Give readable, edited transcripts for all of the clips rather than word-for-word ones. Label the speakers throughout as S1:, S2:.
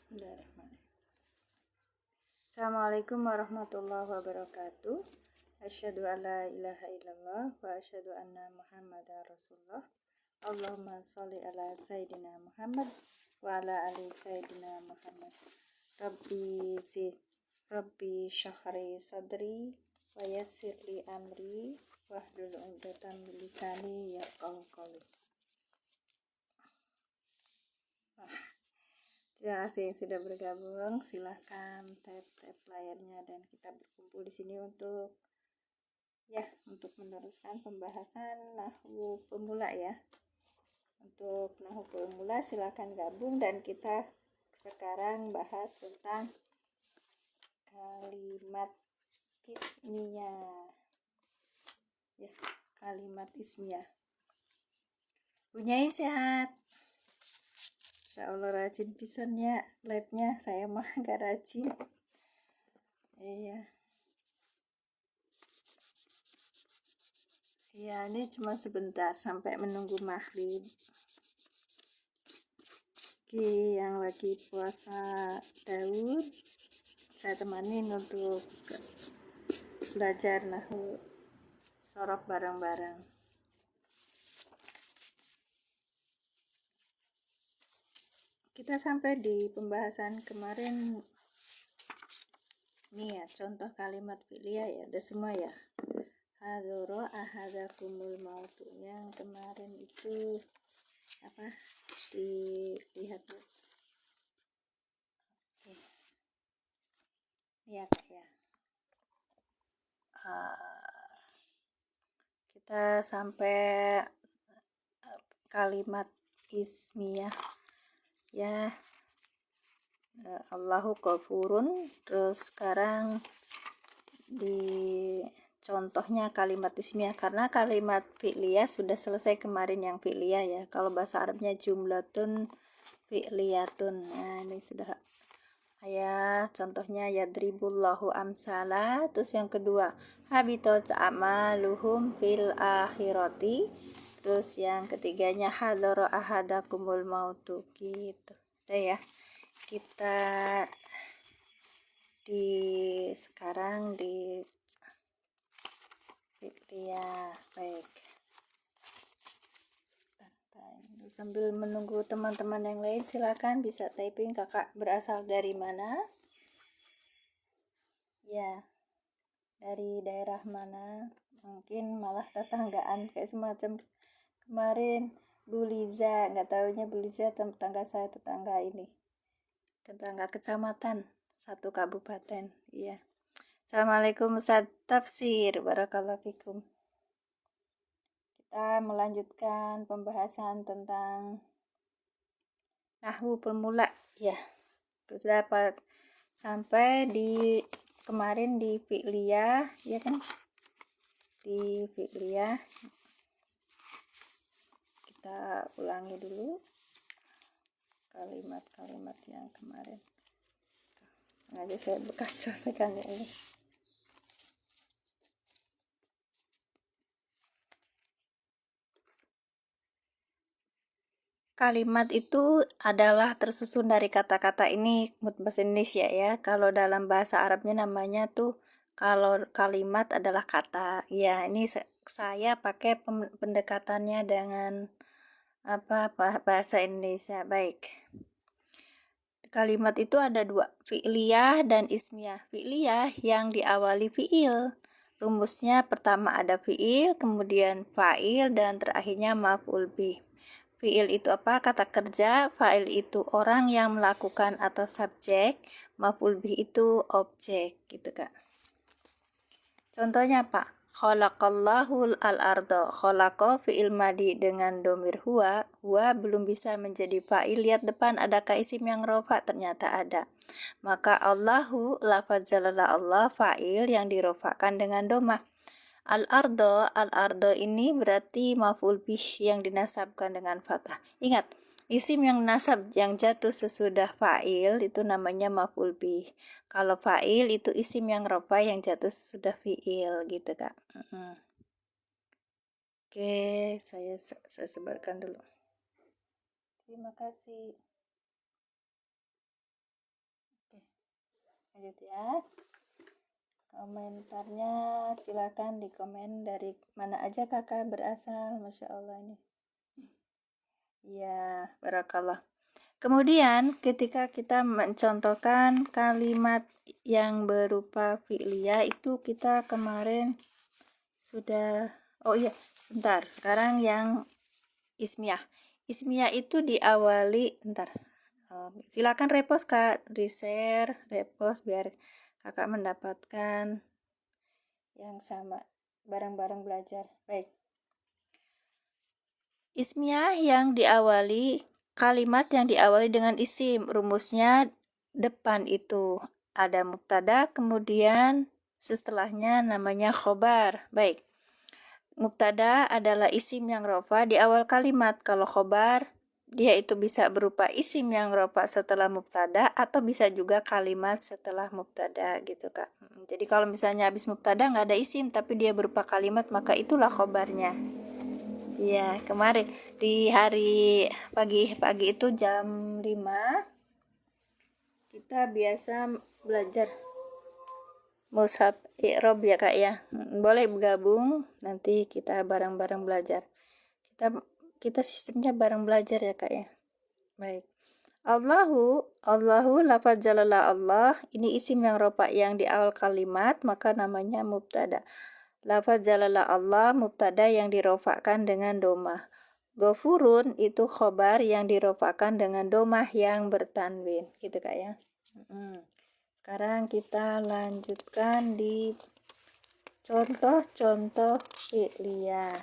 S1: Bismillahirrahmanirrahim. Assalamualaikum warahmatullahi wabarakatuh. Asyhadu an la ilaha illallah wa asyhadu anna Muhammadar Rasulullah. Allahumma sholli ala sayyidina Muhammad wa ala ali sayyidina Muhammad. Rabbi syahri sadri wa yassir li amri wahlul 'uqdatam min lisani yafqahu qawli. Terima kasih yang sudah bergabung. Silahkan tap layarnya dan kita berkumpul di sini untuk meneruskan pembahasan nahwu pemula ya. Untuk nahwu pemula silahkan gabung dan kita sekarang bahas tentang kalimat ismiyah. Kalimat ismiyah. Punyai sehat. Insya Allah rajin pisannya labnya, saya mah gak rajin. Iya, ini cuma sebentar sampai menunggu maghrib. Oke, yang lagi puasa Daud, saya temanin untuk belajar nahwu sorok bareng-bareng. Kita sampai di pembahasan kemarin nih ya, contoh kalimat fi'liyah ya, udah semua ya. Hadoro ahadakumul mautu, yang kemarin itu dilihat ya kita sampai kalimat ismiyah ya. Allahu ghafurun. Terus sekarang di contohnya kalimat ismiyah, karena kalimat fi'liyah sudah selesai kemarin yang fi'liyah ya. Kalau bahasa Arabnya jumlatun fi'liyatun. Nah, ini sudah contohnya yadribullahu amsala. Terus yang kedua habitat a'maluhum fil akhirati. Terus yang ketiganya hadara ahadakumul mautu gitu. Udah ya. Kita sekarang di fi'liyah. Baik. Sambil menunggu teman-teman yang lain, silakan bisa typing kakak berasal dari mana. Ya, dari daerah mana, mungkin malah tetanggaan kayak semacam kemarin Bu Liza, nggak taunya Bu Liza tetangga saya, tetangga kecamatan, satu kabupaten. Iya. Assalamualaikum Ustaz Tafsir, barakallahu fikum. Kita melanjutkan pembahasan tentang nahwu pemula ya. Terus dapat sampai di kemarin di fi'liyah ya kan. Di fi'liyah kita ulangi dulu kalimat-kalimat yang kemarin. Sengaja saya bekas contekan ya ini. Kalimat itu adalah tersusun dari kata-kata ini bahasa Indonesia ya. Kalau dalam bahasa Arabnya namanya tuh, kalau kalimat adalah kata. Ya, ini saya pakai pendekatannya dengan bahasa Indonesia. Baik. Kalimat itu ada dua, fi'liyah dan ismiyah. Fi'liyah yang diawali fi'il. Rumusnya pertama ada fi'il, kemudian fa'il, dan terakhirnya maf'ul bih. Fi'il itu apa? Kata kerja. Fa'il itu orang yang melakukan atau subjek. Maf'ul bih itu objek gitu Kak. Contohnya apa? Khalaqallahu al-ardo. Khalaqa fi'il madi dengan domir huwa. Huwa belum bisa menjadi fa'il. Lihat depan adakah isim yang rofa? Ternyata ada. Maka Allahu lafaz jalala Allah fa'il yang dirofakan dengan domah. Al-ardo ini berarti maf'ul bih yang dinasabkan dengan fathah. Ingat, isim yang nasab yang jatuh sesudah fa'il itu namanya maf'ul bih. Kalau fa'il itu isim yang rofa yang jatuh sesudah fi'il gitu Kak. Oke, saya sebarkan dulu. Terima kasih. Lanjut ya. Komentarnya silakan di komen dari mana aja kakak berasal. Masya Allah ini. Ya, barakallah. Kemudian ketika kita mencontohkan kalimat yang berupa fi'liyah itu kita kemarin sudah, oh iya sebentar, sekarang yang ismiyah. Ismiyah itu diawali, bentar, silakan repost kak, di-share, repost biar kakak mendapatkan yang sama, bareng-bareng belajar. Baik, ismiyah yang diawali, kalimat yang diawali dengan isim, rumusnya depan itu ada mubtada, kemudian setelahnya namanya khobar. Baik, mubtada adalah isim yang rofa di awal kalimat. Kalau khobar, dia itu bisa berupa isim yang rofa setelah mubtada atau bisa juga kalimat setelah mubtada gitu kak. Jadi kalau misalnya habis mubtada nggak ada isim tapi dia berupa kalimat, maka itulah khobarnya. Ya, kemarin di hari pagi itu jam 5 kita biasa belajar mushaf i'rab ya kak ya. Boleh bergabung, nanti kita bareng-bareng belajar. Kita sistemnya bareng belajar ya kak ya. Baik. Allahu lafaz jalala Allah, ini isim yang rofa yang di awal kalimat, maka namanya mubtada. Lafaz jalala Allah mubtada yang dirofakan dengan domah. Ghafurun itu khobar yang dirofakan dengan domah yang bertanwin, gitu kak ya. Sekarang kita lanjutkan di contoh-contoh fi'liyah.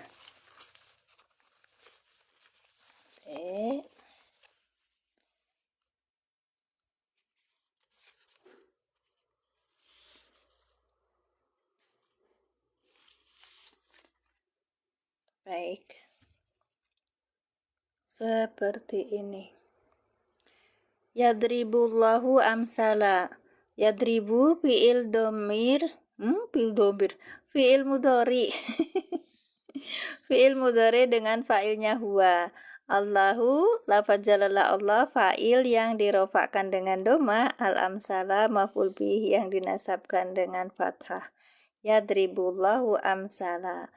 S1: Oke. Baik. Seperti ini. Yadribullahu amsala. Yadribu fi'il domir, fi'il mudhari. Fi'il mudhari dengan fa'ilnya huwa. Allahu lafaz jalala Allah, fa'il yang dirofakkan dengan doma, al-amsala maf'ul bih yang dinasabkan dengan fathah. Yadribullahu amsala.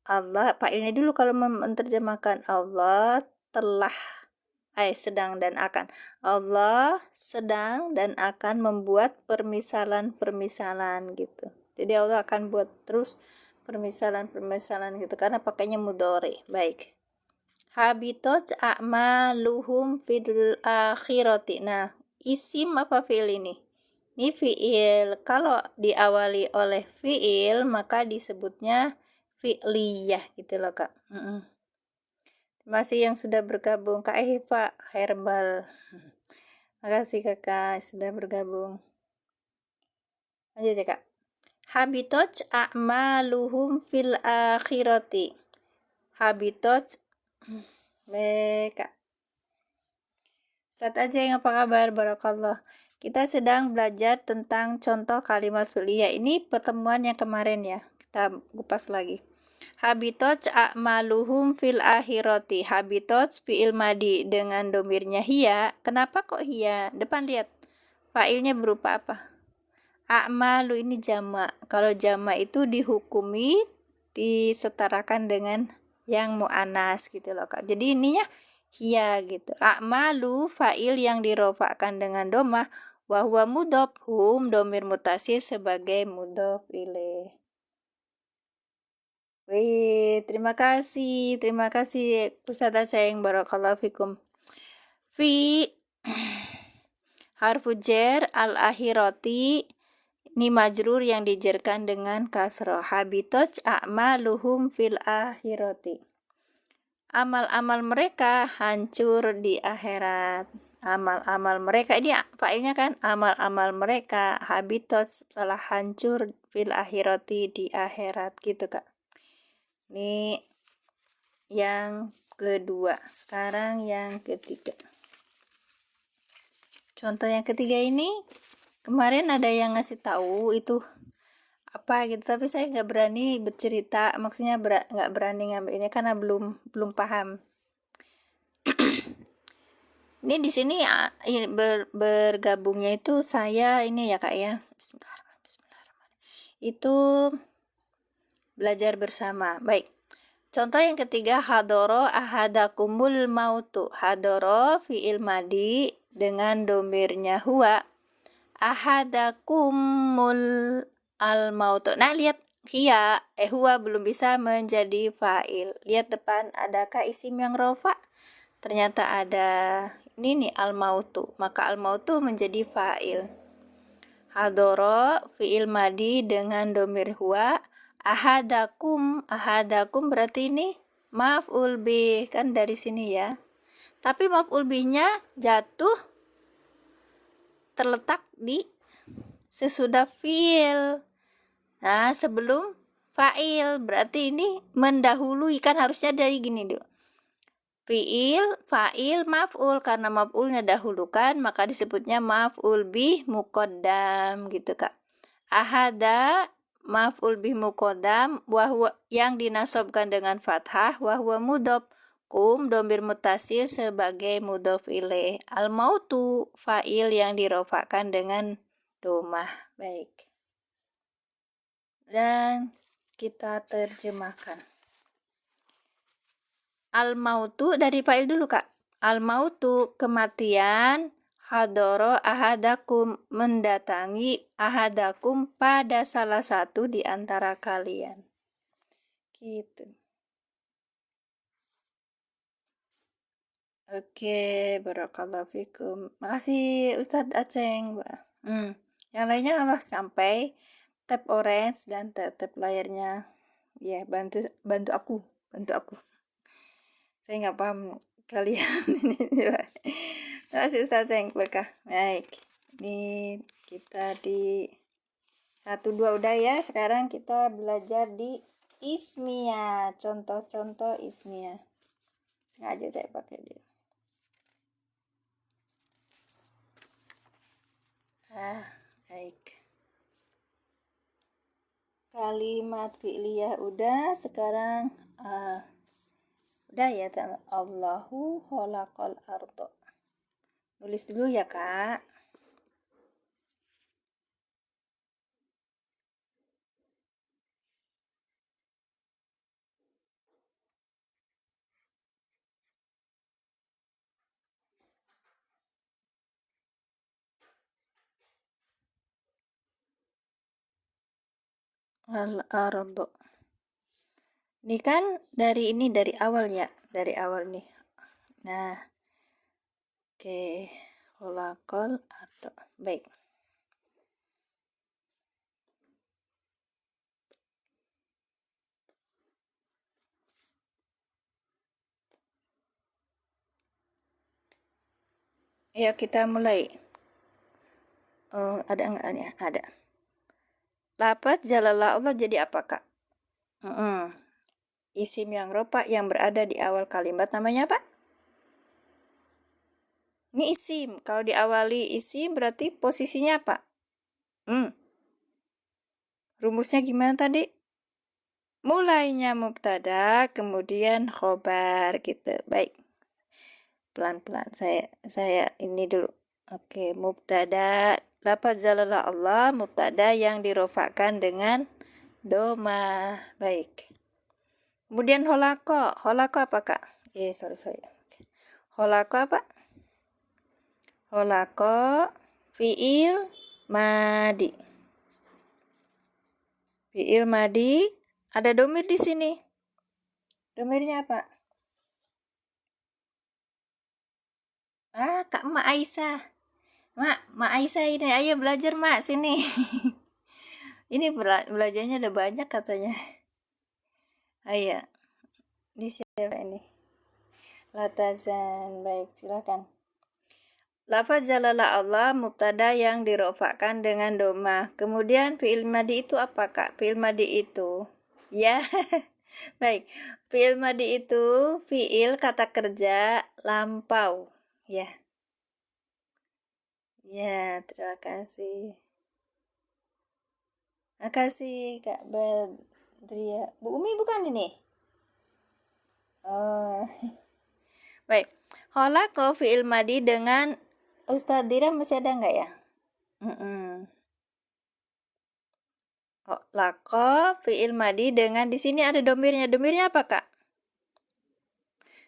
S1: Allah, fa'ilnya dulu kalau menerjemahkan Allah telah, sedang dan akan. Allah sedang dan akan membuat permisalan-permisalan gitu. Jadi Allah akan buat terus permisalan-permisalan gitu karena pakainya mudhari. Baik. Habitat a'maluhum fil akhirati. Nah, isim apa fi'il ini? Ini fi'il. Kalau diawali oleh fi'il maka disebutnya fi'liyah gitu loh kak. Masih yang sudah bergabung Kak Eva Herbal. Makasih kakak sudah bergabung. Lanjut ya kak. Habitat a'maluhum fil akhirati. Habitat kak. Ustaz aja yang apa kabar? Barakallah. Kita sedang belajar tentang contoh kalimat fi'liyah. Ini pertemuan yang kemarin ya. Kita kupas lagi. Habitat a'maluhum fil akhirati. Habitat fi'il madi dengan domirnya hiya. Kenapa kok hiya? Depan lihat. Fa'ilnya berupa apa? A'malu ini jama'. Kalau jama' itu dihukumi disetarakan dengan yang mu'anas gitu loh kak. Jadi ininya hiya gitu. A'malu fa'il yang dirofakkan dengan domah. Wahuwa mudhof, hum domir mutasil sebagai mudhof ilaih. Wih, terima kasih Ustazah sayang, barakallahu fikum. Fi harfu jar al-akhirati, ini majrur yang dijerkan dengan kasroh. Habitat a'maluhum fil akhirati. Amal-amal mereka hancur di akhirat. Amal-amal mereka, ini fa'ilnya kan amal-amal mereka habitat telah hancur fil akhirati di akhirat gitu kak. Ini yang kedua. Sekarang yang ketiga. Contoh yang ketiga ini kemarin ada yang ngasih tahu itu apa gitu, tapi saya nggak berani bercerita, maksudnya nggak berani ngambilnya karena belum paham. Ini di sini bergabungnya itu saya ini ya Kak ya. Bismillahirrahmanirrahim. Itu belajar bersama. Baik. Contoh yang ketiga, hadoro ahadakumul mautu. Hadoro fi'il madi dengan domirnya huwa. Ahadakumul al mautu. Nah, lihat huwa belum bisa menjadi fa'il. Lihat depan, adakah isim yang rofa? Ternyata ada ini nih al mautu. Maka al mautu menjadi fa'il. Hadoro fi'il madi dengan domir huwa. Ahadakum berarti ini maf'ul bih, kan dari sini ya. Tapi maf'ul bihnya jatuh terletak di sesudah fi'il. Nah, sebelum fa'il, berarti ini mendahului, kan harusnya dari gini dulu. Fi'il, fa'il, maf'ul, karena maf'ulnya dahulukan maka disebutnya maf'ul bih muqaddam gitu Kak. Ahada maf'ul bih muqaddam yang dinasobkan dengan fathah wahwa mudhof. Domir mutasil sebagai mudhof ilaih. Al mautu fa'il yang dirofakan dengan domah. Baik. Dan kita terjemahkan. Al mautu dari fa'il dulu Kak. Al mautu kematian. Hadoro ahadakum mendatangi ahadakum pada salah satu di antara kalian. Gitu. Oke, barakallahu fikum. Makasih Ustadz Aceng, Mbak. Yang lainnya Allah sampai tap orange dan tap layarnya. Ya, bantu aku. Saya nggak paham kalian ini. Terima kasih Ustadz Aceng, berkah. Baik. Ini kita di 1-2 udah ya. Sekarang kita belajar di ismiyah. Contoh-contoh ismiyah. Sengaja saya pakai dia. Baik. Kalimat fi'liyah udah, sekarang udah ya teman. Allahu khalaqal ardo. Nulis dulu ya Kak. Al-ardo. Ini kan dari awal ya, dari awal nih. Nah, oke, khalaqal ardo. Baik. Ayo kita mulai. Ada nggak nih? Ada. Lafaz jalalah Allah jadi apa Kak? Isim yang rofa yang berada di awal kalimat namanya apa? Ini isim. Kalau diawali isim berarti posisinya apa? Rumusnya gimana tadi? Mulainya mubtada, kemudian khobar gitu. Baik. Pelan-pelan saya ini dulu. Oke, mubtada. Lafaz jalalah Allah mubtada yang dirofakan dengan doma. Baik. Kemudian holako. Holako apa Kak? Sorry. Holako apa? Holako fi'il madi. Fi'il madi ada domir di sini. Domirnya apa? Kak Mak Aisyah. Mak Aisyah ini, ayo belajar Mak sini. Ini belajarnya udah banyak katanya. Ayo. Ini siapa ini? Latazan. Baik, silakan. Lafaz jalalah Allah mubtada yang dirofakkan dengan doma. Kemudian fi'il madi itu apa Kak? Fi'il madi itu ya. Baik. Fi'il madi itu fi'il kata kerja lampau ya. Ya, terima kasih. Makasih Kak Badria. Bu Umi bukan ini? Oh. Baik. Kholaqo fi'il madi dengan Ustadz Dira masih ada nggak ya? Kholaqo fi'il madi dengan di sini ada domirnya. Domirnya apa, Kak?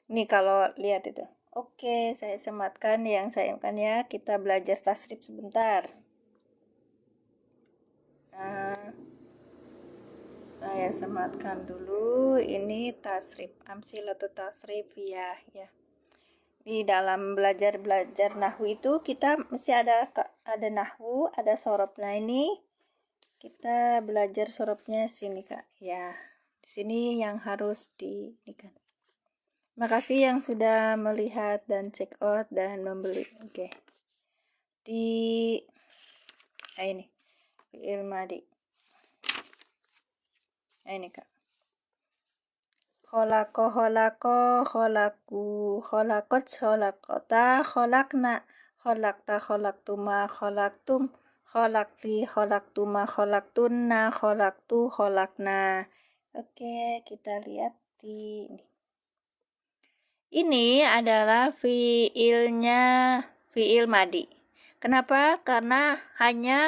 S1: Nih kalau lihat itu. Oke, saya sematkan yang saya inginkan ya. Kita belajar tasrif sebentar. Nah, saya sematkan dulu. Ini tasrif amsil atau tasrif ya. Di dalam belajar nahwu itu kita mesti ada nahwu, ada sorof. Nah, ini kita belajar sorofnya sini, Kak. Ya, di sini yang harus kan. Makasih yang sudah melihat dan check out dan membeli. Oke. Ini fi'il madi. Nah, ini, Kak. Kholaqo, kholaku, kholaqot, kholaqota, kholaqna, kholaqta, kholaqtuma, kholaqtum, kholaqti, kholaqtuma, kholaqtunna, kholaqtu, kholaqna. Oke, kita lihat di ini. Ini adalah fi'il madi. Kenapa? Karena hanya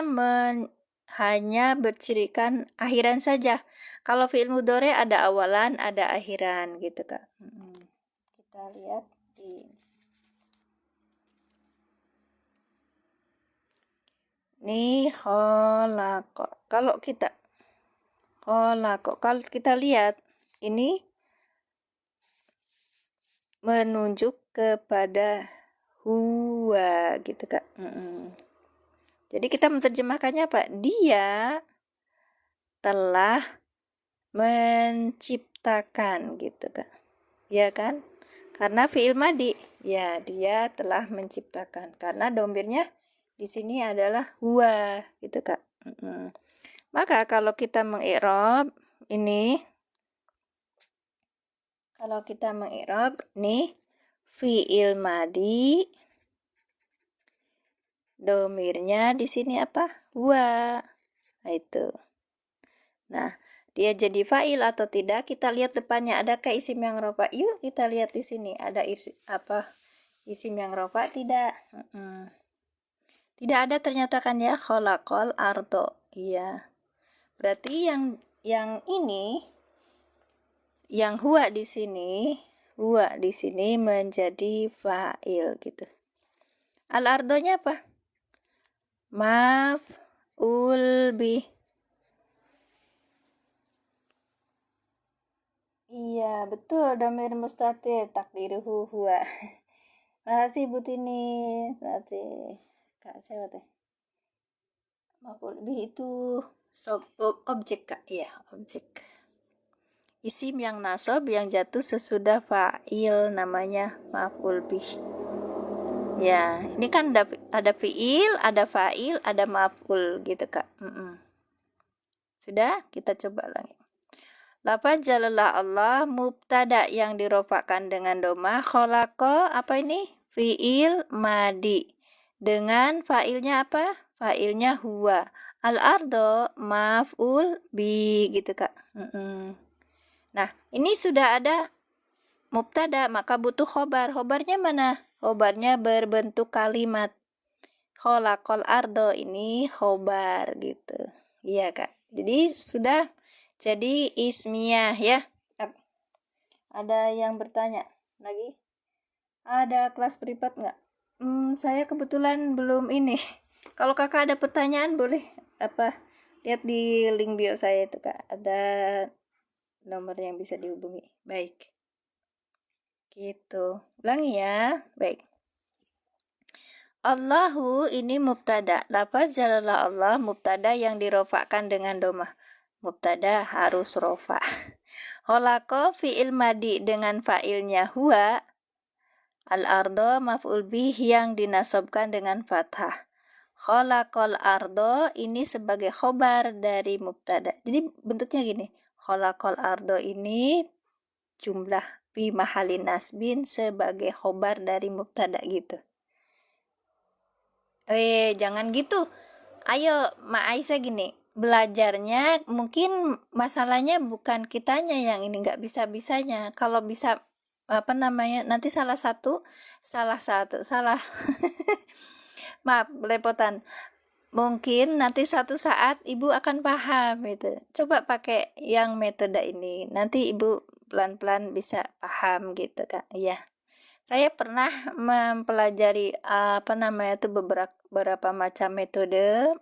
S1: bercirikan akhiran saja. Kalau fi'il mudhari ada awalan, ada akhiran gitu, Kak. Kita lihat ini kholaqo. Kalau kita lihat ini menunjuk kepada huwa gitu, Kak. Jadi kita menerjemahkannya apa? Dia telah menciptakan gitu, Kak. Ya kan? Karena fi'il madi, ya dia telah menciptakan. Karena domirnya di sini adalah huwa gitu, Kak. Maka kalau kita mengi'rab ini, nih fi'il madi domirnya di sini apa? Huwa. Nah, itu. Nah, dia jadi fa'il atau tidak? Kita lihat depannya adakah isim yang rofa? Yuk kita lihat di sini ada isim yang rofa? Tidak. Tidak ada ternyata kan ya, kholaqol ardo. Iya. Berarti yang ini, yang huwa di sini menjadi fa'il gitu. Al ardonya apa? Maf'ul bih. Iya, betul, dhamir mustatir takdiruhu huwa. Makasih Bu Tini. Berarti Kak siapa teh? Maf'ul bih itu objek, Kak. Iya, objek. Isim yang nasab yang jatuh sesudah fa'il namanya maf'ul bih. Ya, ini kan ada fi'il, ada fa'il, ada maf'ul gitu, Kak. Sudah? Kita coba lagi. Lafaz jalalah Allah mubtada yang dirofakkan dengan doma. Kholaqo apa ini? Fi'il madi. Dengan fa'ilnya apa? Fa'ilnya huwa. Al-ardo maf'ul bi gitu, Kak. Nah, ini sudah ada mubtada, maka butuh khobar. Khobarnya mana? Khobarnya berbentuk kalimat. Kholaqol ardo ini khobar gitu. Iya, Kak. Jadi sudah jadi ismiyah ya. Ada yang bertanya lagi? Ada kelas privat nggak? Saya kebetulan belum ini. Kalau kakak ada pertanyaan boleh lihat di link bio saya itu, Kak. Ada nomor yang bisa dihubungi. Baik. Gitu. Ulangi ya. Baik. Allahu ini mubtada. Lafaz jalalah Allah mubtada yang dirofakkan dengan domah. Mubtada harus rofa. Kholaqo fi'il madi dengan fa'ilnya huwa. Al-ardo maf'ul bih yang dinasobkan dengan fathah. Kholaqol ardo ini sebagai khobar dari mubtada. Jadi bentuknya gini. Kholaqol ardo ini jumlah fi mahalin nasbin sebagai khobar dari mubtada gitu. Jangan gitu. Ayo, Ma Aisyah gini. Belajarnya mungkin masalahnya bukan kitanya yang ini nggak bisa-bisanya. Kalau bisa apa namanya, nanti salah maaf belepotan, mungkin nanti satu saat ibu akan paham itu. Coba pakai yang metode ini, nanti ibu pelan-pelan bisa paham gitu Kak. Iya, saya pernah mempelajari apa namanya itu beberapa macam metode.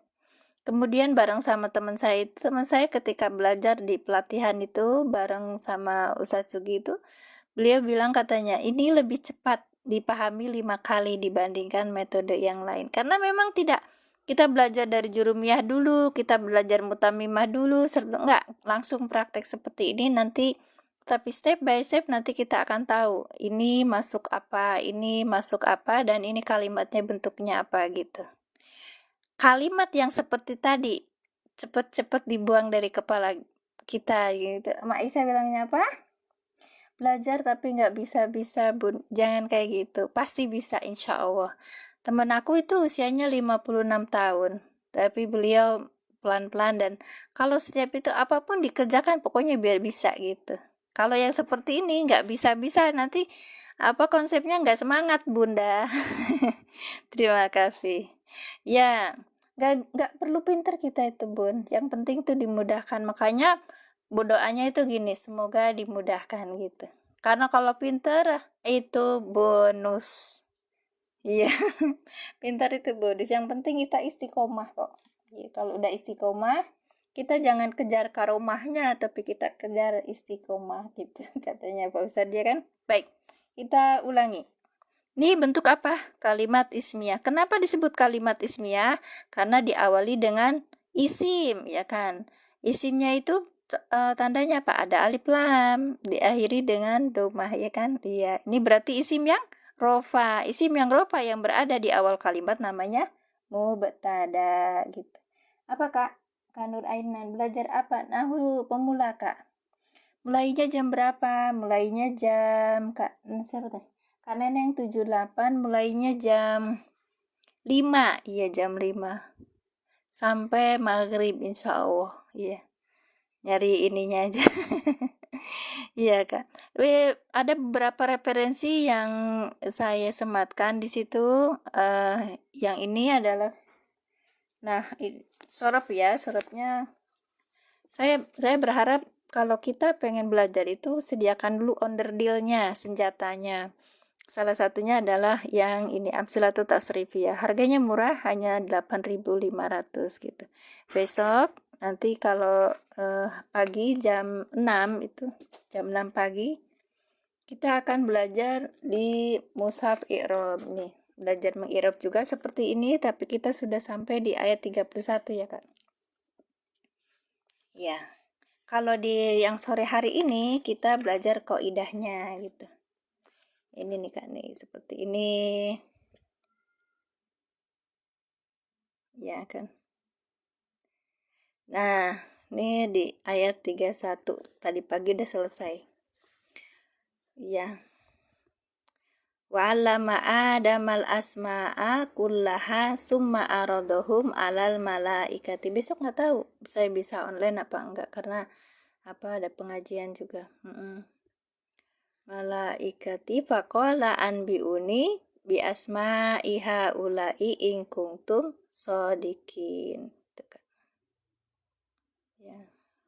S1: Kemudian bareng sama teman saya ketika belajar di pelatihan itu bareng sama Ustadz Sugi itu, beliau bilang katanya ini lebih cepat dipahami 5 kali dibandingkan metode yang lain. Karena memang tidak kita belajar dari jurumiyah dulu, kita belajar mutamimah dulu, enggak langsung praktek seperti ini nanti, tapi step by step nanti kita akan tahu ini masuk apa, dan ini kalimatnya bentuknya apa gitu. Kalimat yang seperti tadi cepet-cepet dibuang dari kepala kita gitu. Mak Isa bilangnya apa? Belajar tapi nggak bisa-bisa bun, jangan kayak gitu, pasti bisa insya Allah. Temen aku itu usianya 56 tahun, tapi beliau pelan-pelan, dan kalau setiap itu apapun dikerjakan pokoknya biar bisa gitu. Kalau yang seperti ini nggak bisa-bisa, nanti apa konsepnya nggak semangat bunda. Terima kasih. Ya, nggak perlu pinter kita itu bun, yang penting tuh dimudahkan. Makanya berdoanya itu gini, semoga dimudahkan gitu. Karena kalau pinter itu bonus. Iya, pintar itu bonus. Yang penting kita istiqomah kok. Ya, kalau udah istiqomah, kita jangan kejar karomahnya, tapi kita kejar istiqomah gitu. Katanya Pak Ustadz ya kan. Baik, kita ulangi. Ini bentuk apa? Kalimat ismiyah. Kenapa disebut kalimat ismiyah? Karena diawali dengan isim, ya kan. Isimnya itu tandanya apa? Ada alif lam, diakhiri dengan domah, ya kan? Iya, ini berarti isim yang rofa. Isim yang rofa yang berada di awal kalimat namanya mubtada gitu. Apa Kak? Kanur Ainan belajar apa? Nahu pemula Kak. Mulainya jam berapa? Mulainya jam Kak. Siapa teh? Kak Neneng 78 mulainya jam 5. Iya, jam 5. Sampai maghrib insya Allah. Iya. Nyari ininya aja. Iya Kak. Ada beberapa referensi yang saya sematkan di situ. Yang ini adalah, nah sorop ya, soropnya. Saya berharap kalau kita pengen belajar itu sediakan dulu onderdilnya, senjatanya. Salah satunya adalah yang ini Amsilatut Tasrifiyah. Harganya murah, hanya 8.500 gitu. Besok nanti kalau pagi jam 6 itu, jam 6 pagi kita akan belajar di Mushaf I'rab nih. Belajar meng'irab juga seperti ini, tapi kita sudah sampai di ayat 31 ya Kak. Ya. Kalau di yang sore hari ini kita belajar qaidahnya gitu. Ini nih Kak nih, seperti ini. Ya kan. Nah, ini di ayat 31 tadi pagi udah selesai. Ya. Wa 'allama Adamal asma'a kullaha summa aradahum 'alal malaikati. Besok nggak tahu saya bisa online apa enggak, karena apa ada pengajian juga. Malaikati faqala anbiuni bi asma'i haula'i in kuntum shodiqin.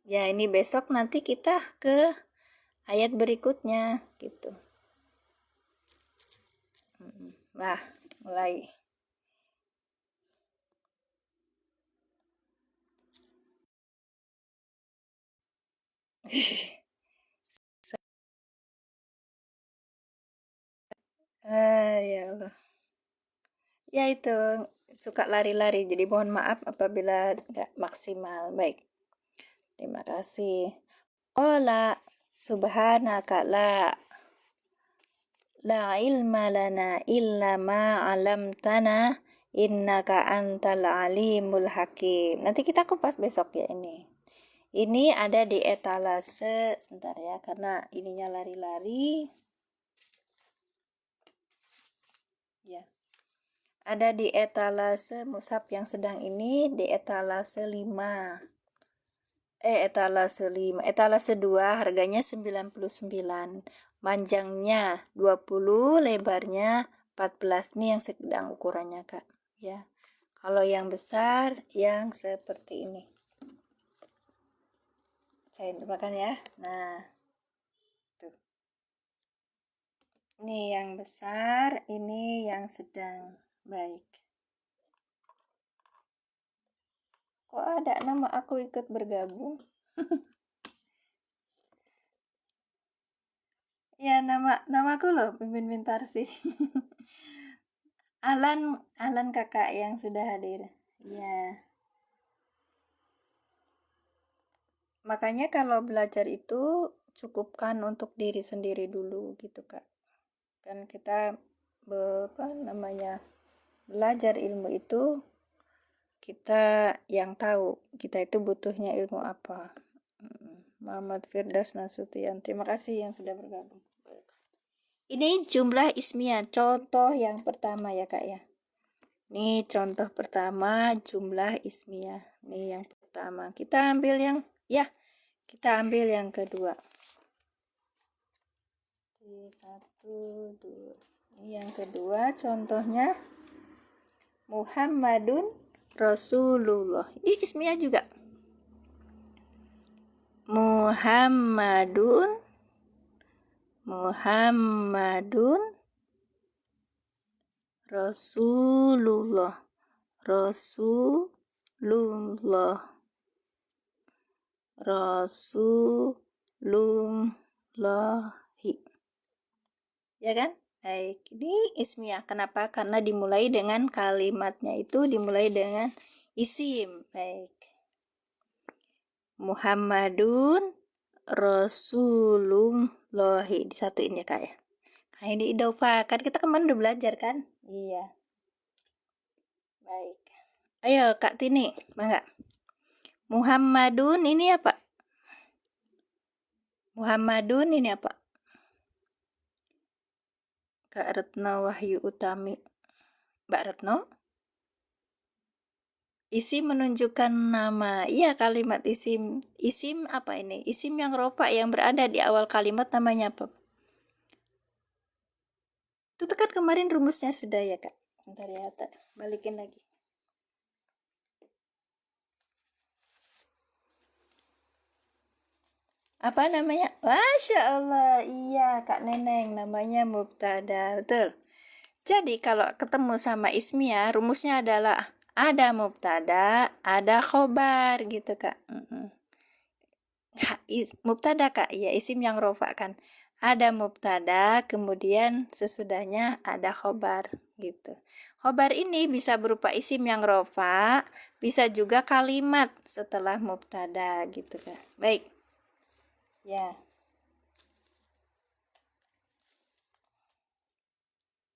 S1: Ya, ini besok nanti kita ke ayat berikutnya gitu. Nah, mulai. Ya Allah. Ya itu suka lari-lari, jadi mohon maaf apabila nggak maksimal. Baik. Terima kasih. Qala subhanaka la ilma lana illa ma 'allamtana innaka antal alimul hakim. Nanti kita kupas besok ya ini. Ini ada di etalase, sebentar ya, karena ininya lari-lari. Ya. Ada di etalase mushaf yang sedang ini, di etalase 5. Etalase 5, etalase 2 harganya 99. panjangnya 20, lebarnya 14. Ini yang sedang ukurannya, Kak, ya. Kalau yang besar yang seperti ini. Saya lupakan ya. Nah, tuh. Ini yang besar, ini yang sedang. Baik. Kok ada nama aku ikut bergabung? Ya, namaku loh, Pimpin Mintarsi. Alan kakak yang sudah hadir. Ya. Makanya kalau belajar itu cukupkan untuk diri sendiri dulu gitu, Kak. Kan kita belajar ilmu itu kita yang tahu kita itu butuhnya ilmu apa. Muhammad Firdaus Nasution, terima kasih yang sudah bergabung. Ini jumlah ismiyah, contoh yang pertama ya, Kak, ya. Ini contoh pertama jumlah ismiyah. Ini yang pertama. Kita ambil yang kedua. 1, 2. Ini yang kedua contohnya Muhammadun Rasulullah. Ini ismiyah juga. Muhammadun Rasulullah. Rasulullahi. Ya kan? Baik, ini ismiyah. Kenapa? Karena dimulai dengan kalimatnya itu dimulai dengan isim. Baik. Muhammadun Rasulullahi. Disatuin ya, Kak, ya. Nah, ini idofah. Kan kita kemarin udah belajar kan? Iya. Baik. Ayo, Kak Tini, bangga. Muhammadun ini apa? Muhammadun ini apa? Kak Retno Wahyu Utami. Mbak Retno? Isim menunjukkan nama. Iya, kalimat isim. Isim apa ini? Isim yang rofa yang berada di awal kalimat namanya apa? Itu kan kemarin rumusnya sudah ya, Kak. Sebentar ya, balikin lagi. Apa namanya? Masya Allah, iya Kak Neneng, namanya mubtada. Betul. Jadi kalau ketemu sama ismiyah, rumusnya adalah ada mubtada, ada khobar gitu, Kak. Mubtada, Kak, ya isim yang rofa kan. Ada mubtada, kemudian sesudahnya ada khobar gitu. Khobar ini bisa berupa isim yang rofa, bisa juga kalimat setelah mubtada gitu, Kak. Baik. Ya.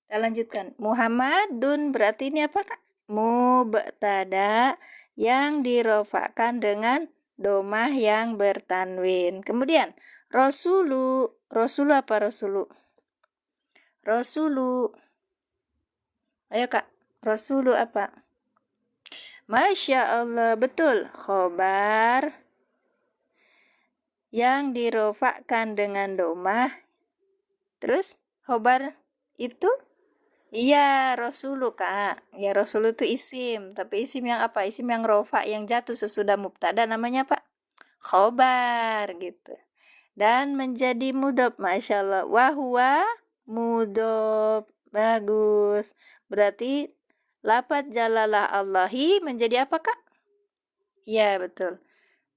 S1: Kita lanjutkan. Muhammadun berarti ini apa, Kak? Mubtada yang dirofakkan dengan domah yang bertanwin. Kemudian Rasulu apa Rasulu? Rasulu. Ayo, Kak. Rasulu apa? Masya Allah, betul. Khobar yang dirofakkan dengan domah. Terus khobar itu? Iya, Rasulu, Kak. Ya, Rasulu itu isim. Tapi isim yang apa? Isim yang rofa, yang jatuh sesudah mubtada namanya apa? Khobar, gitu. Dan menjadi mudhof, Masya Allah. Wahuwa mudhof. Bagus. Berarti lafadz jalalah Allahi menjadi apa, Kak? Iya, betul.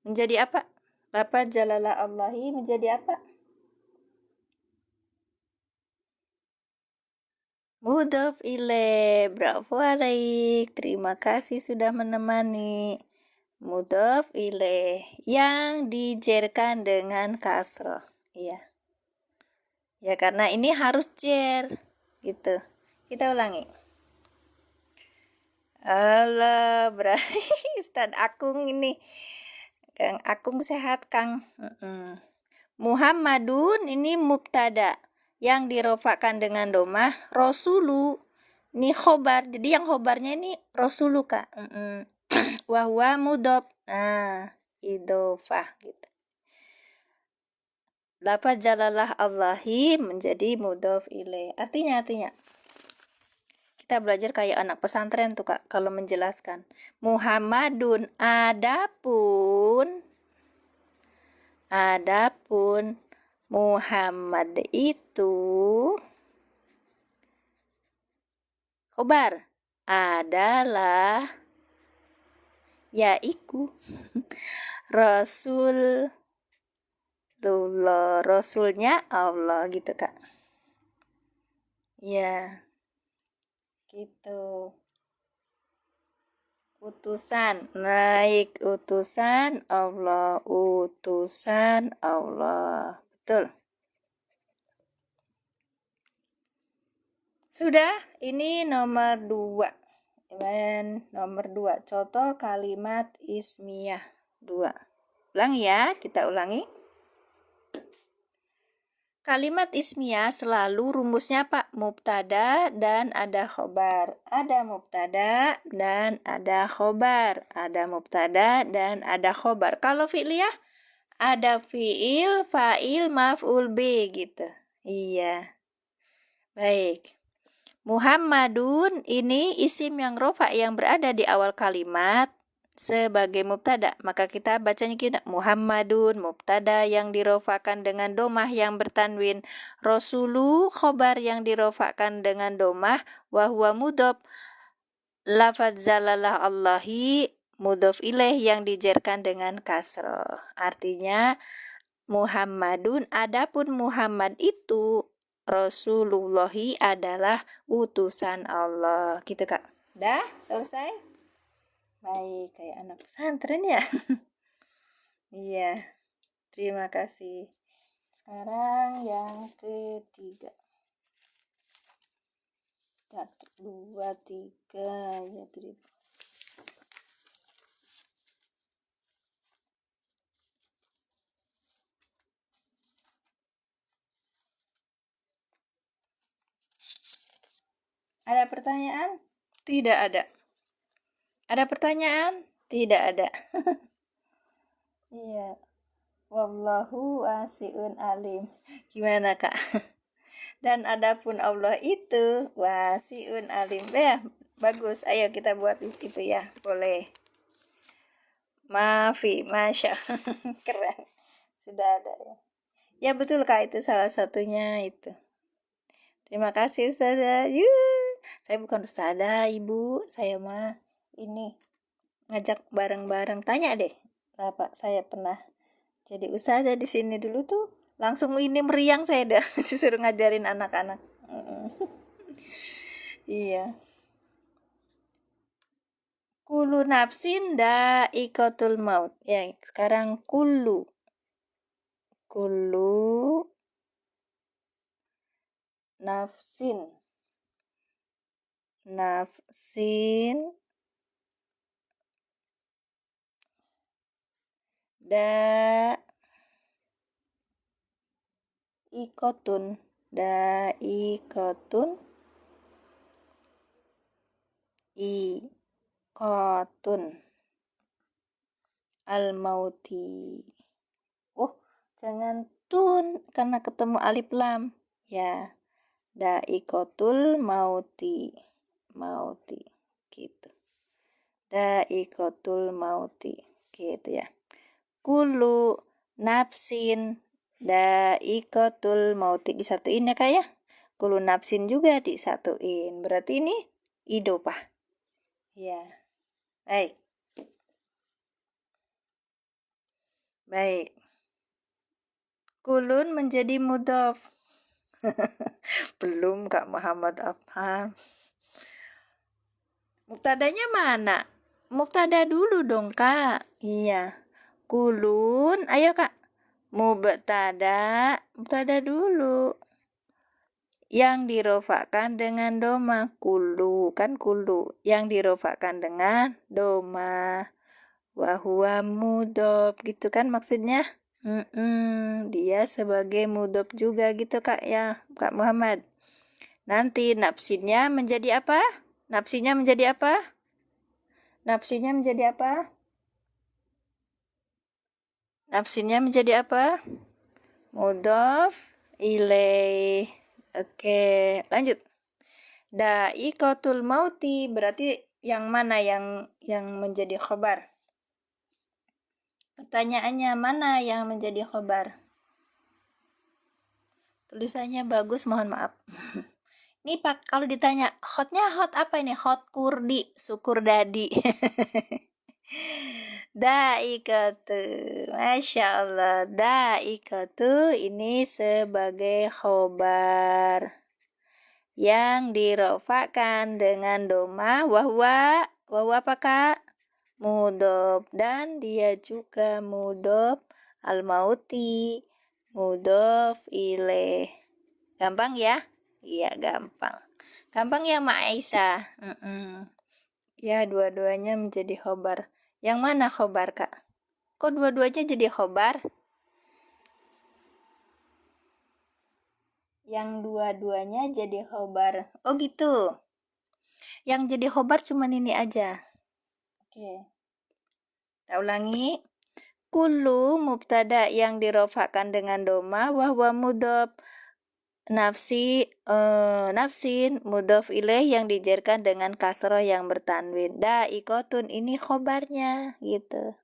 S1: Menjadi apa? Lafadz jalalah Allahi menjadi apa? Mudhof ilaih. Bravo alaik. Terima kasih sudah menemani. Mudhof ilaih yang dijerkan dengan kasroh. Iya. Ya, karena ini harus jer. Gitu. Kita ulangi. Allah, berarti Ustadz Akung ini. Kang Akung sehat, Kang. Muhammadun ini mubtada yang dirofakkan dengan domah. Rasulu ini khobar, jadi yang khobarnya ini Rasulu, Kak. Wahwa mudhof. Nah, idofah gitu. lafaz jalalah Allahi menjadi mudhof ilaih. Artinya kita belajar kayak anak pesantren tuh Kak kalau menjelaskan. Muhammadun, adapun Muhammad itu khobar adalah yaiku Rasulnya Allah gitu Kak. Ya, gitu. Utusan, naik utusan Allah, betul. Sudah, ini nomor 2. Dan nomor 2, contoh kalimat ismiyah 2. Ulangi ya, kita ulangi. Kalimat ismiyah selalu rumusnya Pak, mubtada dan ada khobar. Ada mubtada dan ada khobar. Kalau fi'liyah ada fi'il, fa'il, maf'ul bi gitu. Iya. Baik. Muhammadun ini isim yang rofa yang berada di awal kalimat sebagai mubtada, maka kita bacanya gini, Muhammadun mubtada yang dirofakan dengan domah yang bertanwin, Rasulu khobar yang dirofakan dengan domah, wa huwa mudhof, lafaz jalalah Allahi mudhof ilaih yang dijerkan dengan kasroh. Artinya Muhammadun, adapun Muhammad itu Rasulullahi adalah utusan Allah. Gitu Kak. Dah selesai? Baik, kayak anak pesantren ya. Iya, terima kasih. Sekarang yang ketiga. 1, 2, 3 ya, terima. Ada pertanyaan? Tidak ada. Ada pertanyaan? Tidak ada. Iya. Wallahu wasi'un alim. Gimana Kak? Dan adapun Allah itu wasi'un alim. Ya, bagus. Ayo kita buat itu ya. Boleh. Maafi, masya. Keren. Sudah ada ya. Ya betul Kak, itu salah satunya itu. Terima kasih Ustazah. Saya bukan Ustazah, Ibu. Saya mah ini ngajak bareng-bareng. Tanya deh. Pak, saya pernah jadi Ustazah di sini dulu tuh. Langsung ini meriang saya dah. Disuruh ngajarin anak-anak. Iya. Kullu nafsin da'iqatul maut. Ya, sekarang kullu nafsin da'iqatun al-mauti. Oh, jangan tun karena ketemu alif lam. Ya, da'iqatul mauti gitu. Da'iqatul mauti gitu ya. Kullu nafsin da'iqatul mauti disatuin ya Kak ya. Kullu nafsin juga disatuin. Berarti ini idopah. Ya. Baik. Kulun menjadi mudhof. Belum Kak Muhammad Afham. Mubtadanya mana? Mubtada dulu dong Kak. Iya. Kulun, ayo Kak. Mubtada dulu. Yang dirofakkan dengan doma. Kulu, kan kulu. Yang dirofakkan dengan doma. Wahuwa mudhof, gitu kan maksudnya. Dia sebagai mudhof juga gitu Kak ya, Kak Muhammad. Nanti nafsinya menjadi apa? Nafsinya menjadi apa? mudhof ilaih. Oke, lanjut. Da'iqatul mauti berarti yang mana yang menjadi khobar? Pertanyaannya, mana yang menjadi khobar? Tulisannya bagus, mohon maaf. Ini Pak, kalau ditanya hotnya hot apa ini? Hot kurdi, syukur dadi. Daikatu, Masya Allah. Daikatu ini sebagai khobar yang dirofakkan dengan doma wahwa apa kak? Mudhof, dan dia juga mudhof al-mauti, mudhof ilaih. Gampang ya? Iya, gampang ya Mak Aisyah. Ya, dua-duanya menjadi khobar. Yang mana khobar kak? Kok dua-duanya jadi khobar? Yang dua-duanya jadi khobar. Oh gitu. Yang jadi khobar cuman ini aja. Oke. Kita ulangi. Kullu mubtada yang dirofakkan dengan doma wahwa mudhof nafsin mudhof ilaih yang dijerkan dengan kasroh yang bertanwin. Da'iqatun ini khobarnya gitu.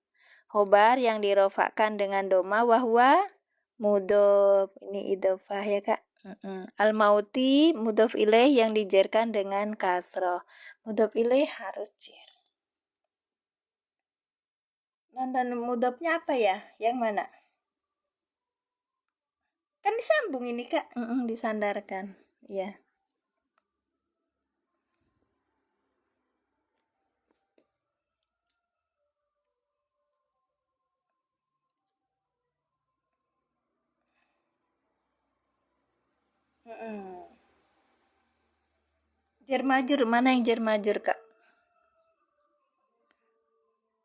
S1: Khobar yang dirofakkan dengan doma wahwa mudhof, ini idhofah ya kak. Al-mauti mudhof ilaih yang dijerkan dengan kasroh. Mudhof ilaih harus jer. Dan mudhofnya apa ya? Yang mana? Kan disambung ini kak. Disandarkan. Ya. Jar majrur, mana yang jar majrur kak?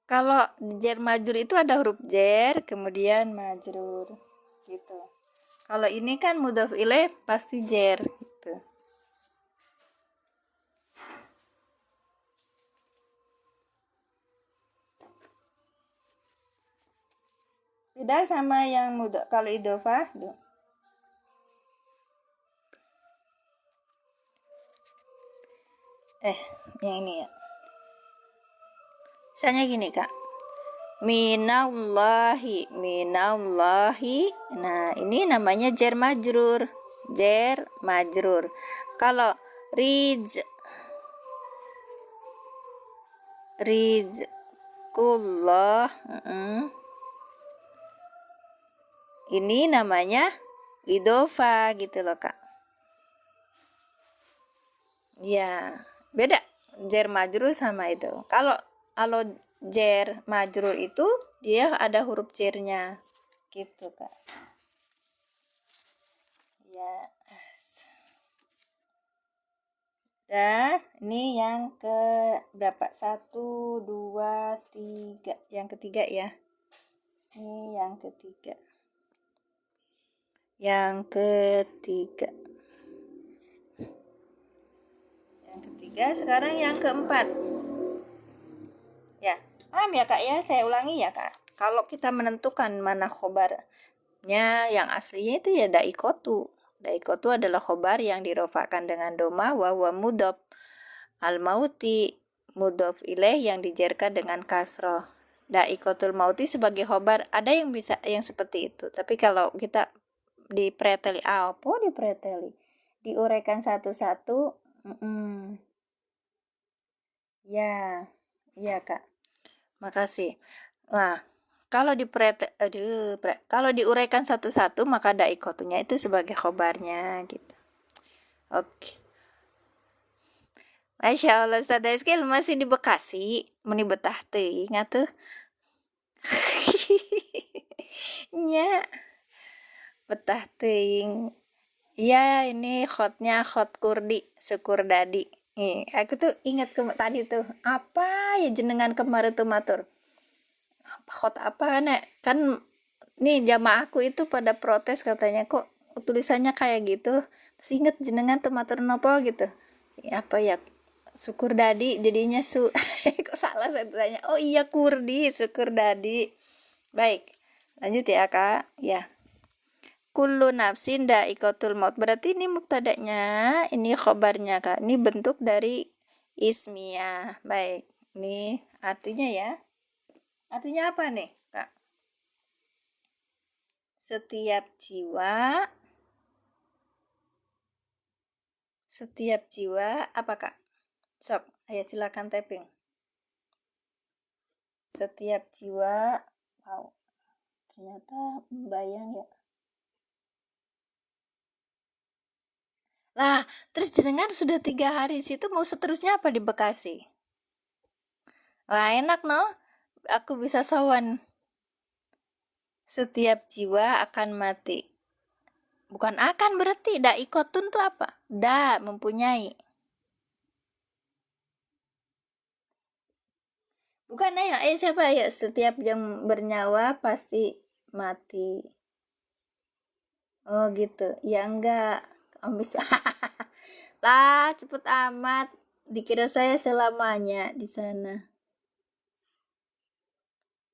S1: Kalau jar majrur itu ada huruf jar, kemudian majrur gitu. Kalau ini kan mudhof ilaih pasti jar gitu. Beda sama yang mudhof. Kalau idhofah, yang ini ya. Misalnya gini kak. Minallahi. Nah, ini namanya jar majrur. Kalau rizqullah, ini namanya idhofah gitu loh kak. Ya, beda jar majrur sama itu. Kalau jar majrur itu dia ada huruf jarnya gitu kak. Ya. Dan ini yang ke berapa? 1, 2, 3. Yang ketiga ya. Ini yang ketiga. Sekarang yang keempat. Ya, paham ya kak ya? Saya ulangi ya kak. Kalau kita menentukan mana khobarnya, yang aslinya itu ya da'iqatu. Da'iqatu adalah khobar yang dirofakkan dengan doma wa mudhof al-mauti mudhof ilaih yang dijerkan dengan kasroh. Da'iqatul mauti sebagai khobar, ada yang bisa yang seperti itu. Tapi kalau kita diuraikan satu-satu, ya kak, makasih. Nah, kalau diuraikan satu-satu maka da'iqatunya itu sebagai khobarnya gitu. Oke. Masya Allah, Ustazah Eskil masih di Bekasi, meni betah teuing atuh. Nya betah teuing. Ya, ini khotnya khot kurdi, syukur dadi. Aku tuh ingat tadi tuh, apa ya jenengan kemarin tuh matur. Khot apa nek? Kan nih jamaahku itu pada protes katanya kok tulisannya kayak gitu. Terus inget jenengan tuh matur nopo gitu. Apa ya? Syukur dadi jadinya kok salah saya tanya. Oh iya kurdi, syukur dadi. Baik. Lanjut ya kak. Ya. kullu nafsin da'iqatul maut. Berarti ini mubtada'nya, ini khobarnya Kak. Ini bentuk dari ismiyah. Baik, ini artinya ya. Artinya apa nih Kak? Setiap jiwa apa Kak? Sok, ayo silakan typing. Setiap jiwa, wow, ternyata membayang ya. Lah, terus jenengan sudah 3 hari situ, mau seterusnya apa di Bekasi? Wah, enak no? Aku bisa sawan. Setiap jiwa akan mati. Bukan akan berarti, daikotun tuh apa? Mempunyai. Bukan ayo, siapa ayo? Setiap yang bernyawa pasti mati. Oh gitu. Ya enggak. Kamu bisa. Lah, cepet amat. Dikira saya selamanya di sana.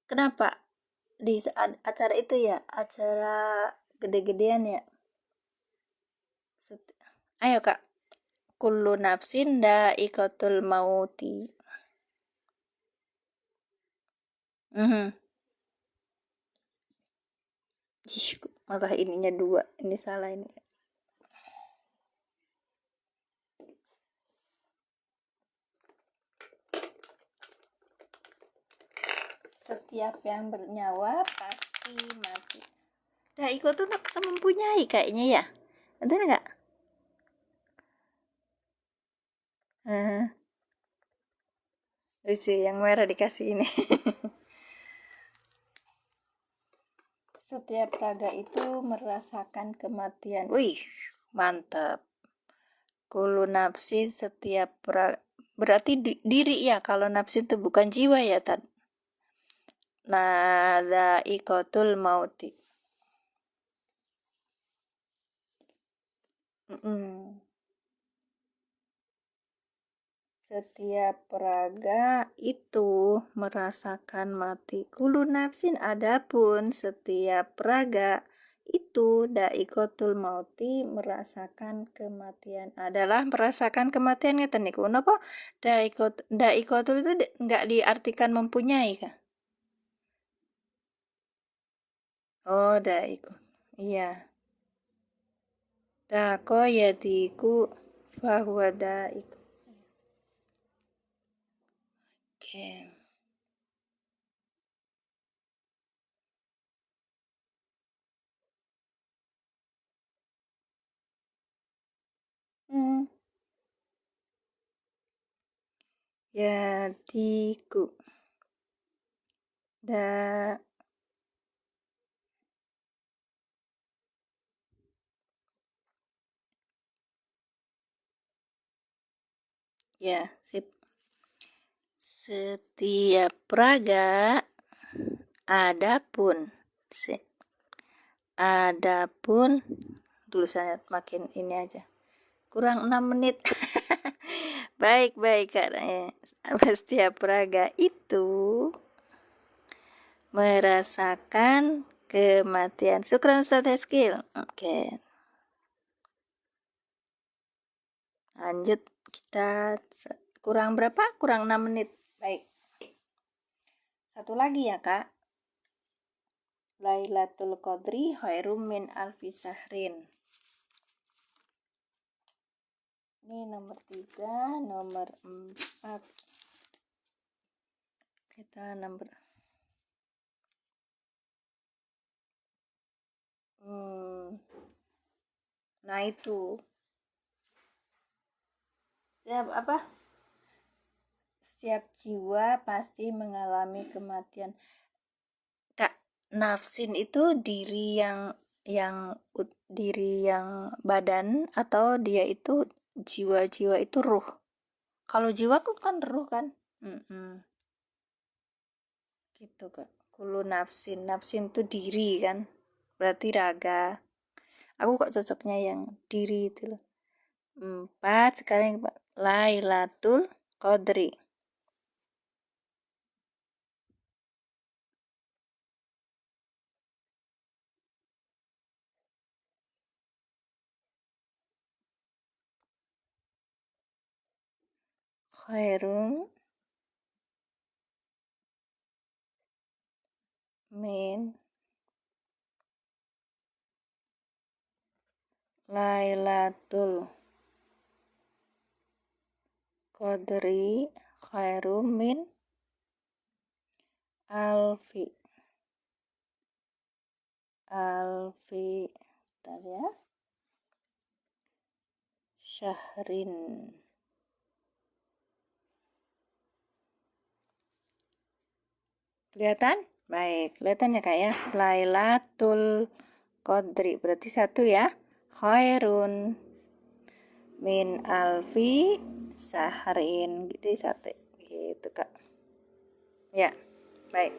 S1: Kenapa? Di acara itu ya? Acara gede-gedean ya? Ayo Kak. Kullu nafsin da'iqatul mauti. Malah ininya 2. Ini salah ini. Setiap yang bernyawa pasti mati. Da'iqatun tuh mempunyai kayaknya ya. Betul nggak? Lucu yang merah dikasih ini. Setiap raga itu merasakan kematian. Wih, mantap. Kullu nafsi setiap raga. Berarti diri ya, kalau nafsi itu bukan jiwa ya, Tan. Dha'iqatul mauti. Setiap raga itu merasakan mati. Kullu nafsin adapun setiap raga itu da'iqatul mauti merasakan kematian. Adalah merasakan kematian ngeten niku. Napa da'iqatul itu enggak diartikan mempunyai kah? Oh, da'iqat. Iya. Dako yadiku fahuwa da'iqat. Oke. Yadiku. Ya, sip. Setiap raga adapun tulisannya makin ini aja. Kurang 6 menit. Baik Kak. Setiap raga itu merasakan kematian. Syukran Ustaz Eskil. Oke. Lanjut kita kurang berapa? Kurang 6 menit. Baik. Satu lagi ya Kak. Lailatul Qadri khairum min alfi syahrin. Ini nomor 3, nomor 4. Kita nomor nah itu setiap jiwa pasti mengalami kematian. Kak, nafsin itu diri yang badan atau dia itu jiwa itu ruh. Kalau jiwa kan ruh kan. Gitu Kak. Kullu nafsin itu diri kan. Berarti raga. Aku kok cocoknya yang diri itu loh. 4 sekarang Lailatul Qadri. khairun min Lailatul Qadri khairum min alfi tadi ya, syahrin. Kelihatan? Baik, kelihatan ya Kak ya. Lailatul Qadri berarti satu ya. Khairun min alfi sahrin, gitu satu. Gitu Kak. Ya, baik.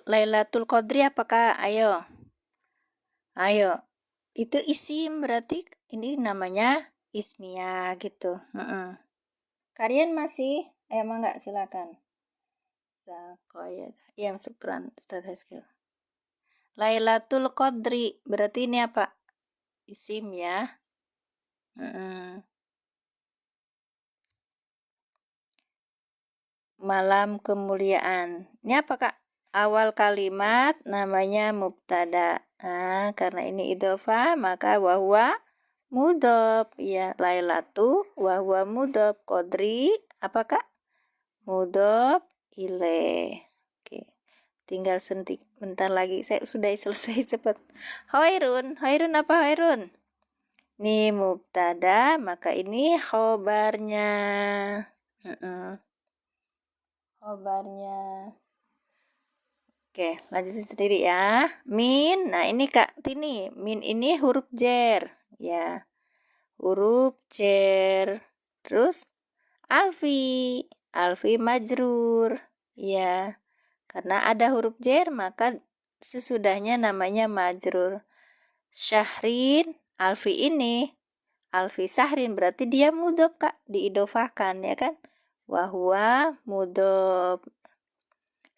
S1: Lailatul Qadri apakah? Ayo. Itu isim berarti ini namanya ismiyah gitu. Kalian masih? Ayo mangga silakan. Zakoyat. Ya, syukran Ustaz Haskil. Lailatul Qadri berarti ini apa? Isim ya. Malam kemuliaan. Ini apa Kak? Awal kalimat namanya mubtada. Karena ini idhofah maka wahwa mudhof. Ya, lailatu wahwa mudhof. Qadri apa Kak? Mudhof ilaih. Oke. Tinggal bentar lagi saya sudah selesai cepat. Khairun apa khairun? Ini mubtada maka ini khobarnya. Khobarnya. Oke, lanjutin sendiri ya. Min, nah ini Kak Tini, min ini huruf jer, ya. Huruf jer. Terus alfi majrur, ya. Karena ada huruf jer maka sesudahnya namanya majrur. Syahrin, alfi ini, alfi sahrin berarti dia mudhof Kak, diidofahkan ya kan? Wahwa mudhof.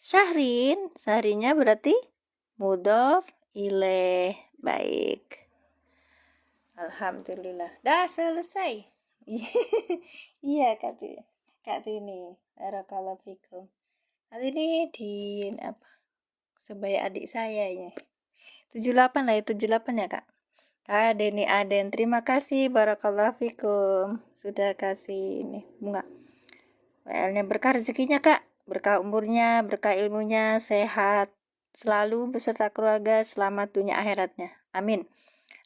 S1: Syahrinnya berarti mudhof ilaih. Baik. Alhamdulillah. Dah selesai. Iya Kak Tini. Barakallahu fikum. Kali ini di apa? Sebaya adik saya ini. 78 lah, 78 ya Kak. Kak Deni Aden, terima kasih. Barakallahu fikum. Sudah kasih ini bunga. WL-nya berkah rezekinya Kak. Berkah umurnya, berkah ilmunya, sehat selalu beserta keluarga, selamat dunia akhiratnya. Amin.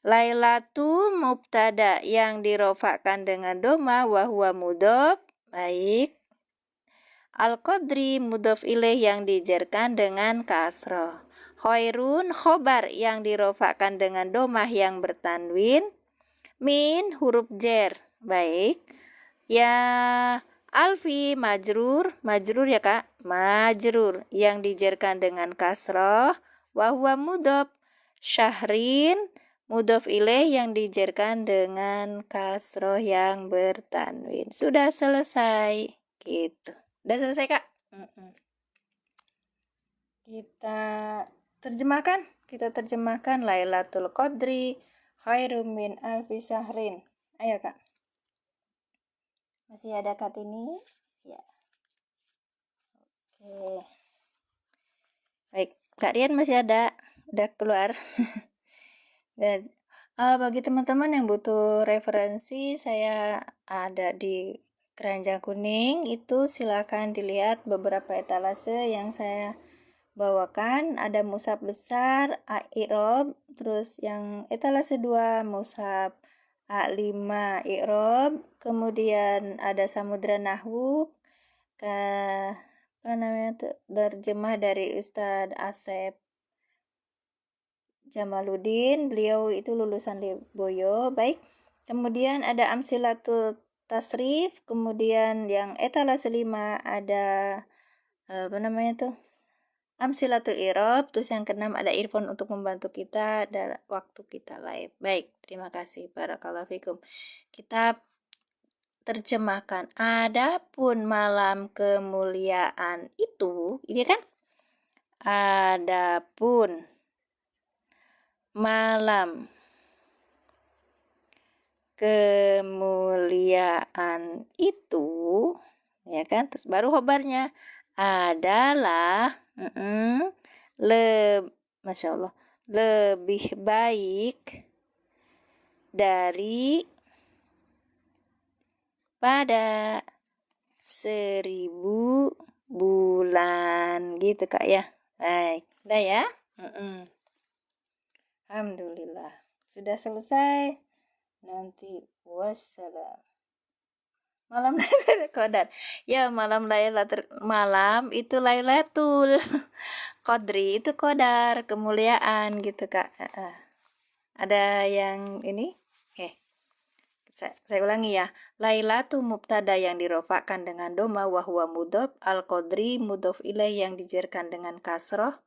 S1: Lailatu mubtada yang dirofakkan dengan doma wahwa mudhof. Baik. Al-Qadri mudhof ilaih yang dijerkan dengan kasroh. Khairun khobar yang dirofakkan dengan domah yang bertanwin. Min huruf jer. Baik. Ya, alfi majrur ya Kak, majrur yang dijerkan dengan kasroh. Wahwa mudhof. Syahrin mudhof ilaih yang dijerkan dengan kasroh yang bertanwin. Sudah selesai gitu. Udah selesai Kak? Kita terjemahkan Lailatul Qadri khairum min alfi syahrin. Ayo Kak. Masih ada Kak ini? Ya. Oke. Baik, Kak Rian masih ada? Udah keluar? Dan bagi teman-teman yang butuh referensi, saya ada di Keranjang Kuning. Itu silakan dilihat beberapa etalase yang saya bawakan. Ada mushaf besar i'rob, terus yang etalase 2 mushaf A5 i'rob, kemudian ada Samudra Nahwu, terjemah dari Ustadz Asep Jamaluddin, beliau itu lulusan Lirboyo. Baik, kemudian ada Amsilatul Tasrif, kemudian yang etalase 5 ada Amsilatul I'rob, terus yang keenam ada Irfan untuk membantu kita dalam waktu kita live. Baik, terima kasih. Barakallahu fikum. Kita terjemahkan. Adapun malam kemuliaan itu, ini kan Adapun malam kemuliaan itu, ya kan, terus baru khobarnya adalah Masya Allah, lebih baik dari pada 1000 bulan gitu Kak ya. Baik, udah ya. Alhamdulillah sudah selesai. Nanti wassalam. Malam Lailatul Qadar. Ya, malam itu Lailatul Qadri, itu qadar, kemuliaan gitu Kak. Ada yang ini? Saya ulangi ya. Lailatu mubtada yang dirofakkan dengan doma wa huwa mudhof, al-qadri mudhof ilaih yang dijerkan dengan kasroh.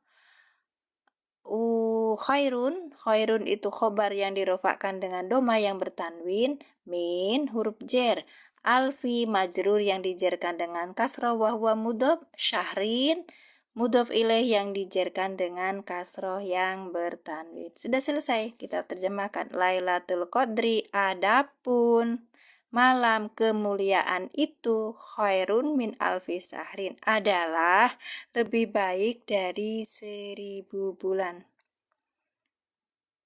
S1: Khairun itu khobar yang dirofakkan dengan doma yang bertanwin, min huruf jer. Alfi majrur yang dijerkan dengan kasroh wa huwa mudhof, syahrin mudhof ilaih yang dijerkan dengan kasroh yang bertanwin. Sudah selesai, kita terjemahkan. Lailatul Qadri, adapun malam kemuliaan itu, khairun min alfi syahrin, adalah lebih baik dari 1000 bulan.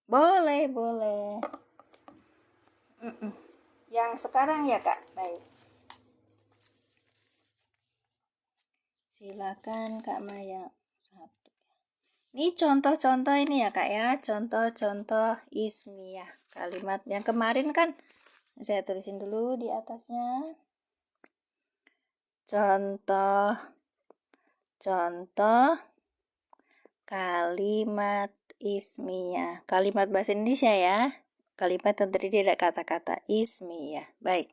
S1: Boleh. Yang sekarang ya Kak. Baik. Silakan Kak Maya. Ini contoh-contoh ini ya Kak ya, contoh-contoh ismiyah. Kalimat yang kemarin kan saya tulisin dulu di atasnya. Contoh kalimat ismiyah. Kalimat bahasa Indonesia ya. Kalimat yang terdiri dari kata-kata ismiyah. Baik.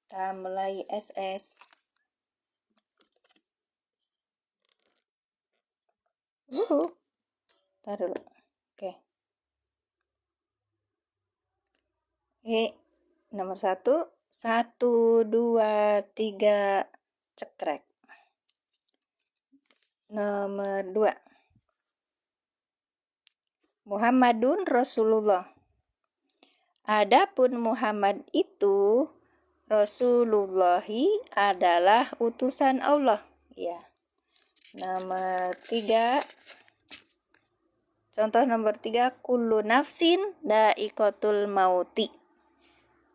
S1: Kita mulai SS. Taruh dulu. Oke. Nomor 1, 1, 2, 3, cekrek. Nomor 2, Muhammadun Rasulullah. Adapun Muhammad itu, Rasulullahi adalah utusan Allah. Ya. Nomor 3, contoh nomor 3, kullu nafsin da'iqatul mauti.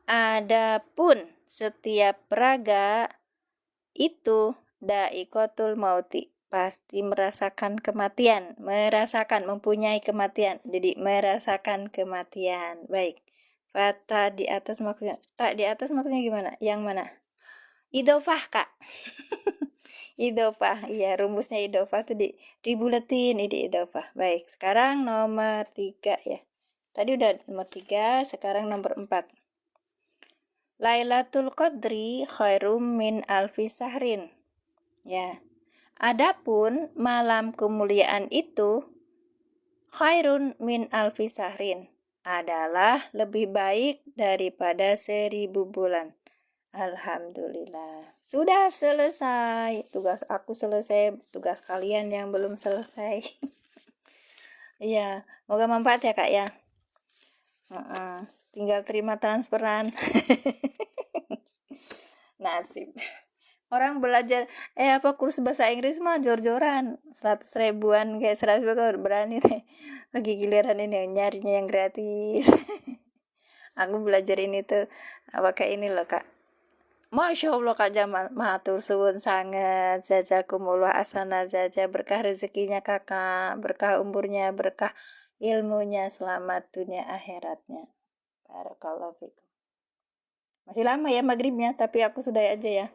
S1: Adapun setiap raga itu da'iqatul mauti, pasti merasakan kematian, mempunyai kematian, jadi merasakan kematian. Baik. Fata di atas maksudnya, tak di atas maksudnya gimana? Yang mana? Idofah Kak. Idofah, iya, rumusnya idofah tuh dibuletin, ini idofah. Baik, sekarang nomor 3 ya. Tadi udah nomor 3, sekarang nomor 4. Lailatul Qadri khairum min alfi sahrin. Ya. Adapun malam kemuliaan itu, khairun min alfi sahrin, adalah lebih baik daripada 1000 bulan. Alhamdulillah. Sudah selesai. Tugas aku selesai, tugas kalian yang belum selesai. Iya, semoga manfaat ya Kak ya. Tinggal terima transferan. Nasib. Orang belajar kursus bahasa Inggris mah jor-joran 100 ribuan, kayak 100 ribuan berani teh. Bagi giliran ini nyarinya yang gratis. Aku belajar ini tuh pakai ini loh Kak. Masya Allah Kak Jamal, matur suwun sangat, jazakumullah asana jaza, berkah rezekinya kakak, berkah umurnya, berkah ilmunya, selamat dunia akhiratnya. Barakallahu fikum. Masih lama ya maghribnya, tapi aku sudah aja ya.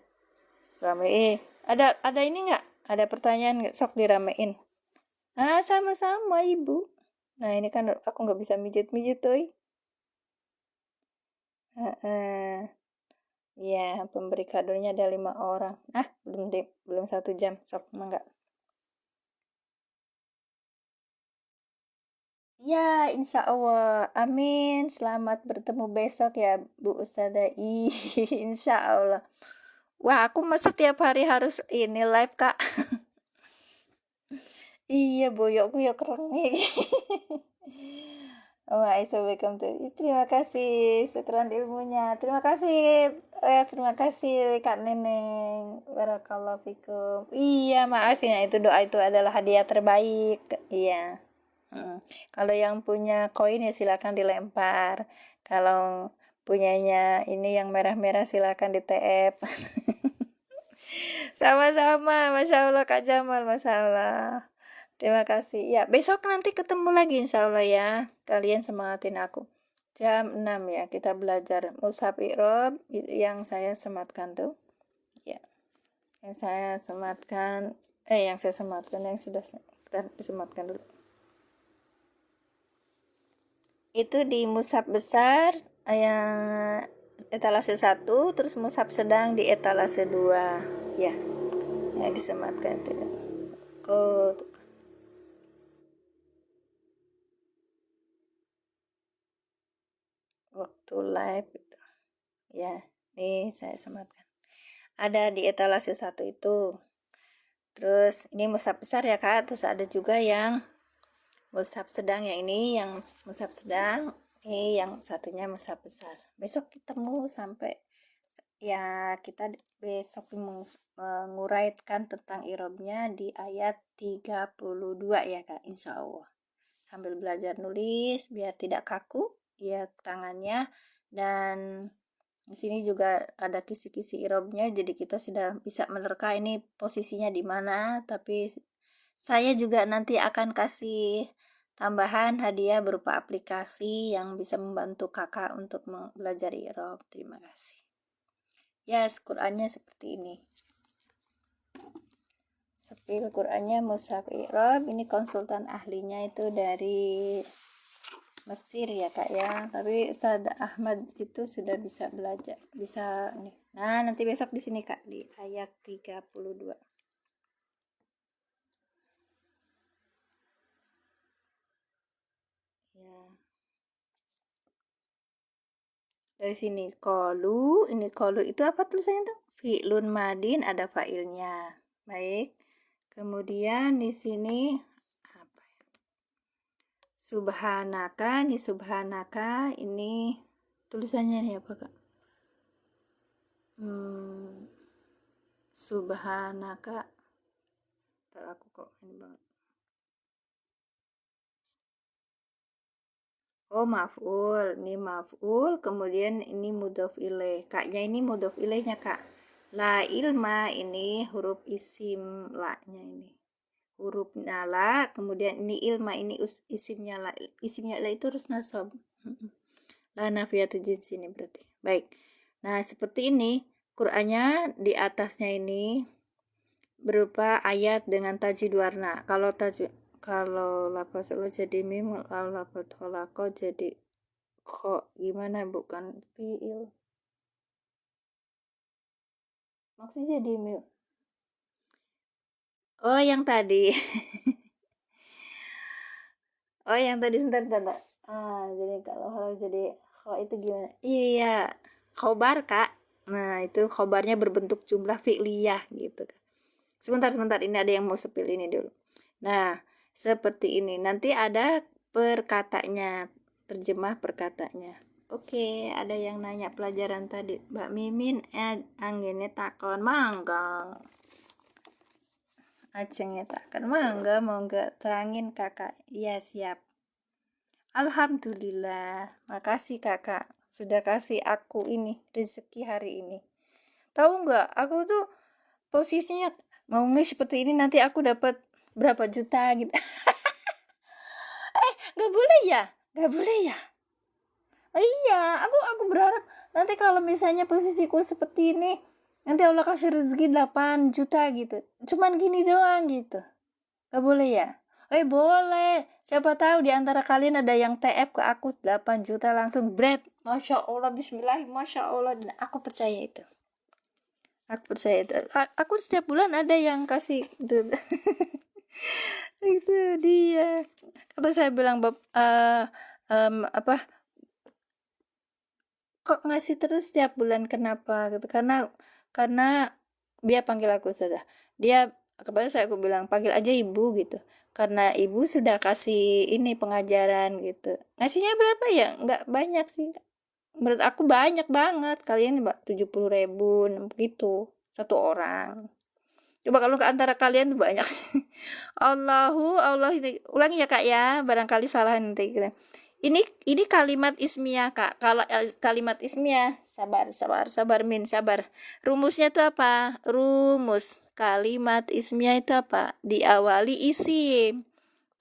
S1: Ramein. Ada ini nggak? Ada pertanyaan nggak? Sok diramein. Sama-sama Ibu. Nah ini kan aku nggak bisa mijit-mijit tuh. Ya, pemberi kadonya ada 5 orang. Belum 1 jam. Sok enggak. Ya, insya Allah. Amin. Selamat bertemu besok ya, Bu Ustazah. Insya Allah. Wah, aku setiap hari harus ini live Kak. Iya, boyokku ya kerengek. Oh, welcome to. Terima kasih, syukran ilmunya. Terima kasih Kak Neneng. Barakallahu fikum. Iya, makasih. Nah, itu doa itu adalah hadiah terbaik. Iya. Kalau yang punya koin ya silakan dilempar. Kalau punyanya ini yang merah-merah silakan di TF. Sama-sama, Masya Allah Kak Jamal, Masya Allah. Terima kasih. Ya, besok nanti ketemu lagi insya Allah ya. Kalian semangatin aku. Jam 6 ya, kita belajar Mushaf Iqrob yang saya sematkan tuh. Ya, yang saya sematkan, yang sudah kita disematkan dulu. Itu di Mushaf besar yang etalase 1, terus Mushaf sedang di etalase 2. Ya, yang disematkan tidak. Kok waktu live itu ya, nih saya sematkan ada di etalase 1 itu. Terus ini mushaf besar ya Kak, terus ada juga yang mushaf sedang, yang ini yang mushaf sedang, ini yang satunya mushaf besar. Besok ketemu sampai ya, kita besok menguraikan tentang irobnya di ayat 32 ya Kak, insya Allah. Sambil belajar nulis biar tidak kaku ya tangannya, dan di sini juga ada kisi-kisi irobnya, jadi kita sudah bisa menerka ini posisinya di mana. Tapi saya juga nanti akan kasih tambahan hadiah berupa aplikasi yang bisa membantu kakak untuk belajar irob. Terima kasih. Ya, Qurannya seperti ini. Sepil Qurannya Mushaf Iqrob, ini konsultan ahlinya itu dari Mesir ya Kak ya, tapi Ustaz Ahmad itu sudah bisa belajar, bisa nih. Nah, nanti besok di sini Kak di ayat 32. Ya. Dari sini ini kolu itu apa tulisannya tuh? Fi'lun madin, ada fa'ilnya. Baik. Kemudian di sini apa ya? Subhanaka ini tulisannya nih apa Kak? Subhanaka. Ntar aku kok ini banget. Oh, maf'ul. Ini maf'ul, kemudian ini mudhof ilaih. Kaknya ini mudhof ilaihnya, Kak. La ilma ini huruf isim la-nya ini. Huruf la, kemudian ini ilma, ini isimnya la. Isimnya la itu harus nasab. La nafiyatu jins ini berarti. Baik. Nah, seperti ini Qur'annya di atasnya ini berupa ayat dengan tajwid warna. Kalau lafaz Allah jadi mim, kalau lafaz kholaqo jadi kho. Gimana, bukan fiil? Maksudnya jadi mim. Oh, yang tadi. Oh, yang tadi sebentar. Jadi kalau jadi kho itu gimana? Iya, khobar Kak. Nah, itu khobarnya berbentuk jumlah fi'liyah gitu. Sebentar, ini ada yang mau sepil ini dulu. Nah, seperti ini. Nanti ada perkatanya, terjemah perkatanya. Oke, ada yang nanya pelajaran tadi. Mbak Mimin, anginnya takon mangga. Acengnya takon mangga, mau nggak terangin kakak? Iya, siap. Alhamdulillah, makasih kakak. Sudah kasih aku ini, rezeki hari ini. Tahu nggak, aku tuh posisinya mau seperti ini, nanti aku dapat berapa juta gitu. Nggak boleh ya, nggak boleh ya. Iya, aku berharap nanti kalau misalnya posisiku seperti ini, nanti Allah kasih rezeki 8 juta gitu. Cuman gini doang gitu. Nggak boleh ya. Boleh, siapa tahu di antara kalian ada yang TF ke aku 8 juta langsung bread. Masya Allah, bismillah, Masya Allah. Dan aku percaya itu. Aku setiap bulan ada yang kasih itu. Itu dia. Kata saya bilang, apa, kok ngasih terus setiap bulan, kenapa gitu? Karena dia panggil aku saja. Dia Kepada saya aku bilang panggil aja ibu gitu, karena ibu sudah kasih ini pengajaran gitu. Ngasihnya berapa ya, nggak banyak sih, menurut aku banyak banget. Kalian 70.000 gitu satu orang. Coba kalau ke antara kalian tuh banyak. Allah ini ulangi ya kak ya, barangkali salah nanti. Ini kalimat ismiyah kak. Kalau kalimat ismiyah, sabar min sabar. Rumusnya itu apa? Rumus kalimat ismiyah itu apa? Diawali isim.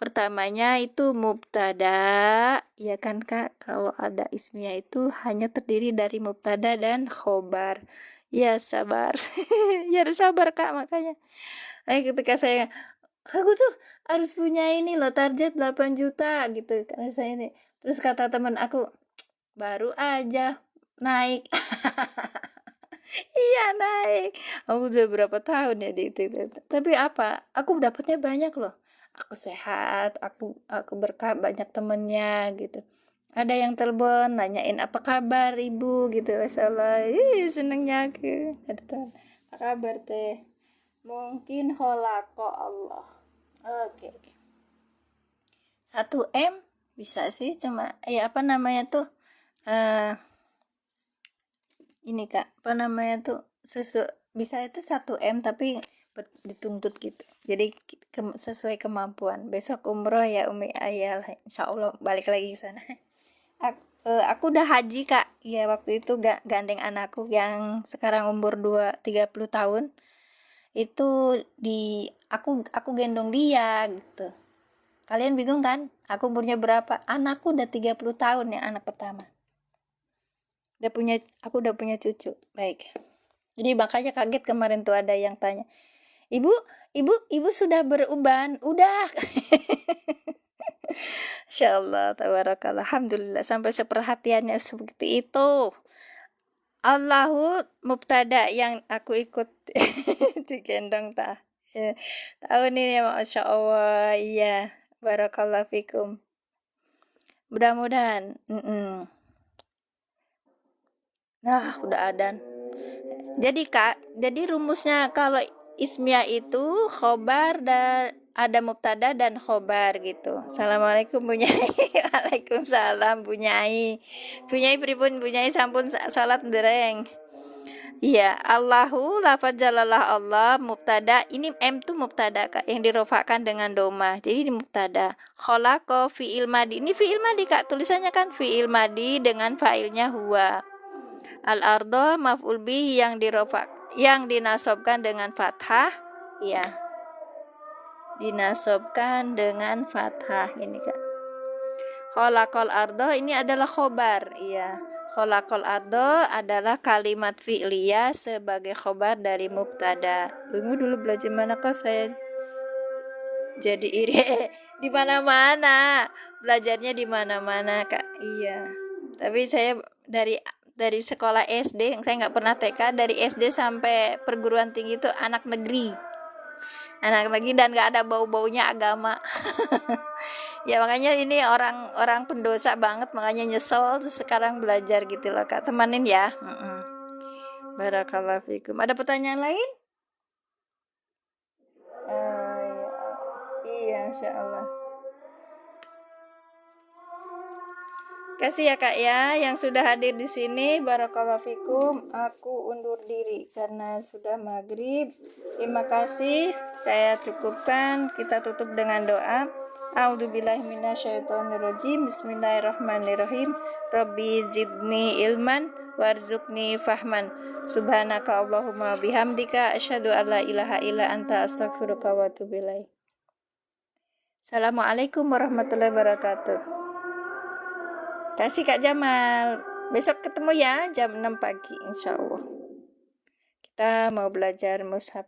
S1: Pertamanya itu mubtada, ya kan kak? Kalau ada ismiyah itu hanya terdiri dari mubtada dan khobar. Ya sabar. Ya harus sabar kak, makanya. Ketika saya, aku tuh harus punya ini loh, target 8 juta gitu. Karena saya ini. Terus kata teman aku, baru aja naik. Iya naik. Aku udah berapa tahun ya di itu. Tapi apa? Aku dapatnya banyak loh. Aku sehat, aku berkah banyak temennya gitu. Ada yang telepon nanyain apa kabar ibu gitu, masalah. Senengnya aku. Apa kabar teh? Mungkin holako Allah. Oke. 1 M bisa sih, cuma apa namanya tuh? Ini kak, apa namanya tuh, bisa itu 1 M tapi dituntut gitu, jadi sesuai kemampuan. Besok umroh ya Umi Ayal, insya Allah balik lagi ke sana. Aku udah haji kak, ya waktu itu gandeng anakku yang sekarang umur 30 tahun itu, aku gendong dia gitu. Kalian bingung kan aku umurnya berapa? Anakku udah 30 tahun ya, anak pertama. Aku udah punya cucu. Baik. Jadi makanya kaget kemarin tuh ada yang tanya, ibu sudah beruban? Udah. Insyaallah, tabarakallah, alhamdulillah sampai seperhatiannya seperti itu. Allahu mubtada yang aku ikut digendong ta. Ya, tahun ini ya, masya Allah, iya, barakallah fikum. Mudah-mudahan. Nah, udah adan. Jadi kak, jadi rumusnya kalau ismiyah itu khobar dan ada mubtada dan khobar gitu. Assalamualaikum Bu Nyai. Waalaikumsalam Bu Nyai. Bu Nyai pripun Bu Nyai, sampun salat dereng. Iya, Allahu lafaz jalalah Allah mubtada. Ini M tuh mubtada kak, yang dirofakan dengan doma. Jadi ini mubtada. Kholaqa fi'il madi. Ini fi'il madi kak, tulisannya kan fi'il madi dengan fa'ilnya huwa. Al-ardo maf'ul bih yang dinasobkan dengan fathah, ya. Dinasobkan dengan fathah ini kak. Khalaqal ardo ini adalah khobar, ya. Khalaqal ardo adalah kalimat fi'liyah sebagai khobar dari mubtada. Ibu dulu belajar mana kak? Saya jadi iri. Di mana-mana belajarnya, di mana-mana kak. Iya. Tapi saya dari sekolah SD, saya nggak pernah TK. Dari SD sampai perguruan tinggi itu anak negeri dan nggak ada bau-baunya agama. Ya makanya ini orang pendosa banget, makanya nyesel terus sekarang belajar gitu loh kak, temanin ya. Barakallahu fikum. Ada pertanyaan lain? Iya, insya Allah. Kasih ya kak ya yang sudah hadir di sini. Barakallahu fikum. Aku undur diri karena sudah maghrib. Terima kasih. Saya cukupkan. Kita tutup dengan doa. A'udzubillahi minasyaitonirrajim. Bismillahirrahmanirrahim. Rabbi zidni ilman warzuqni fahman. Subhanaka Allahumma bihamdika asyhadu an la ilaha illa anta astaghfiruka wa atubu ilaik. Assalamualaikum warahmatullahi wabarakatuh. Kasih Kak Jamal. Besok ketemu ya jam 6 pagi insya Allah. Kita mau belajar mushaf.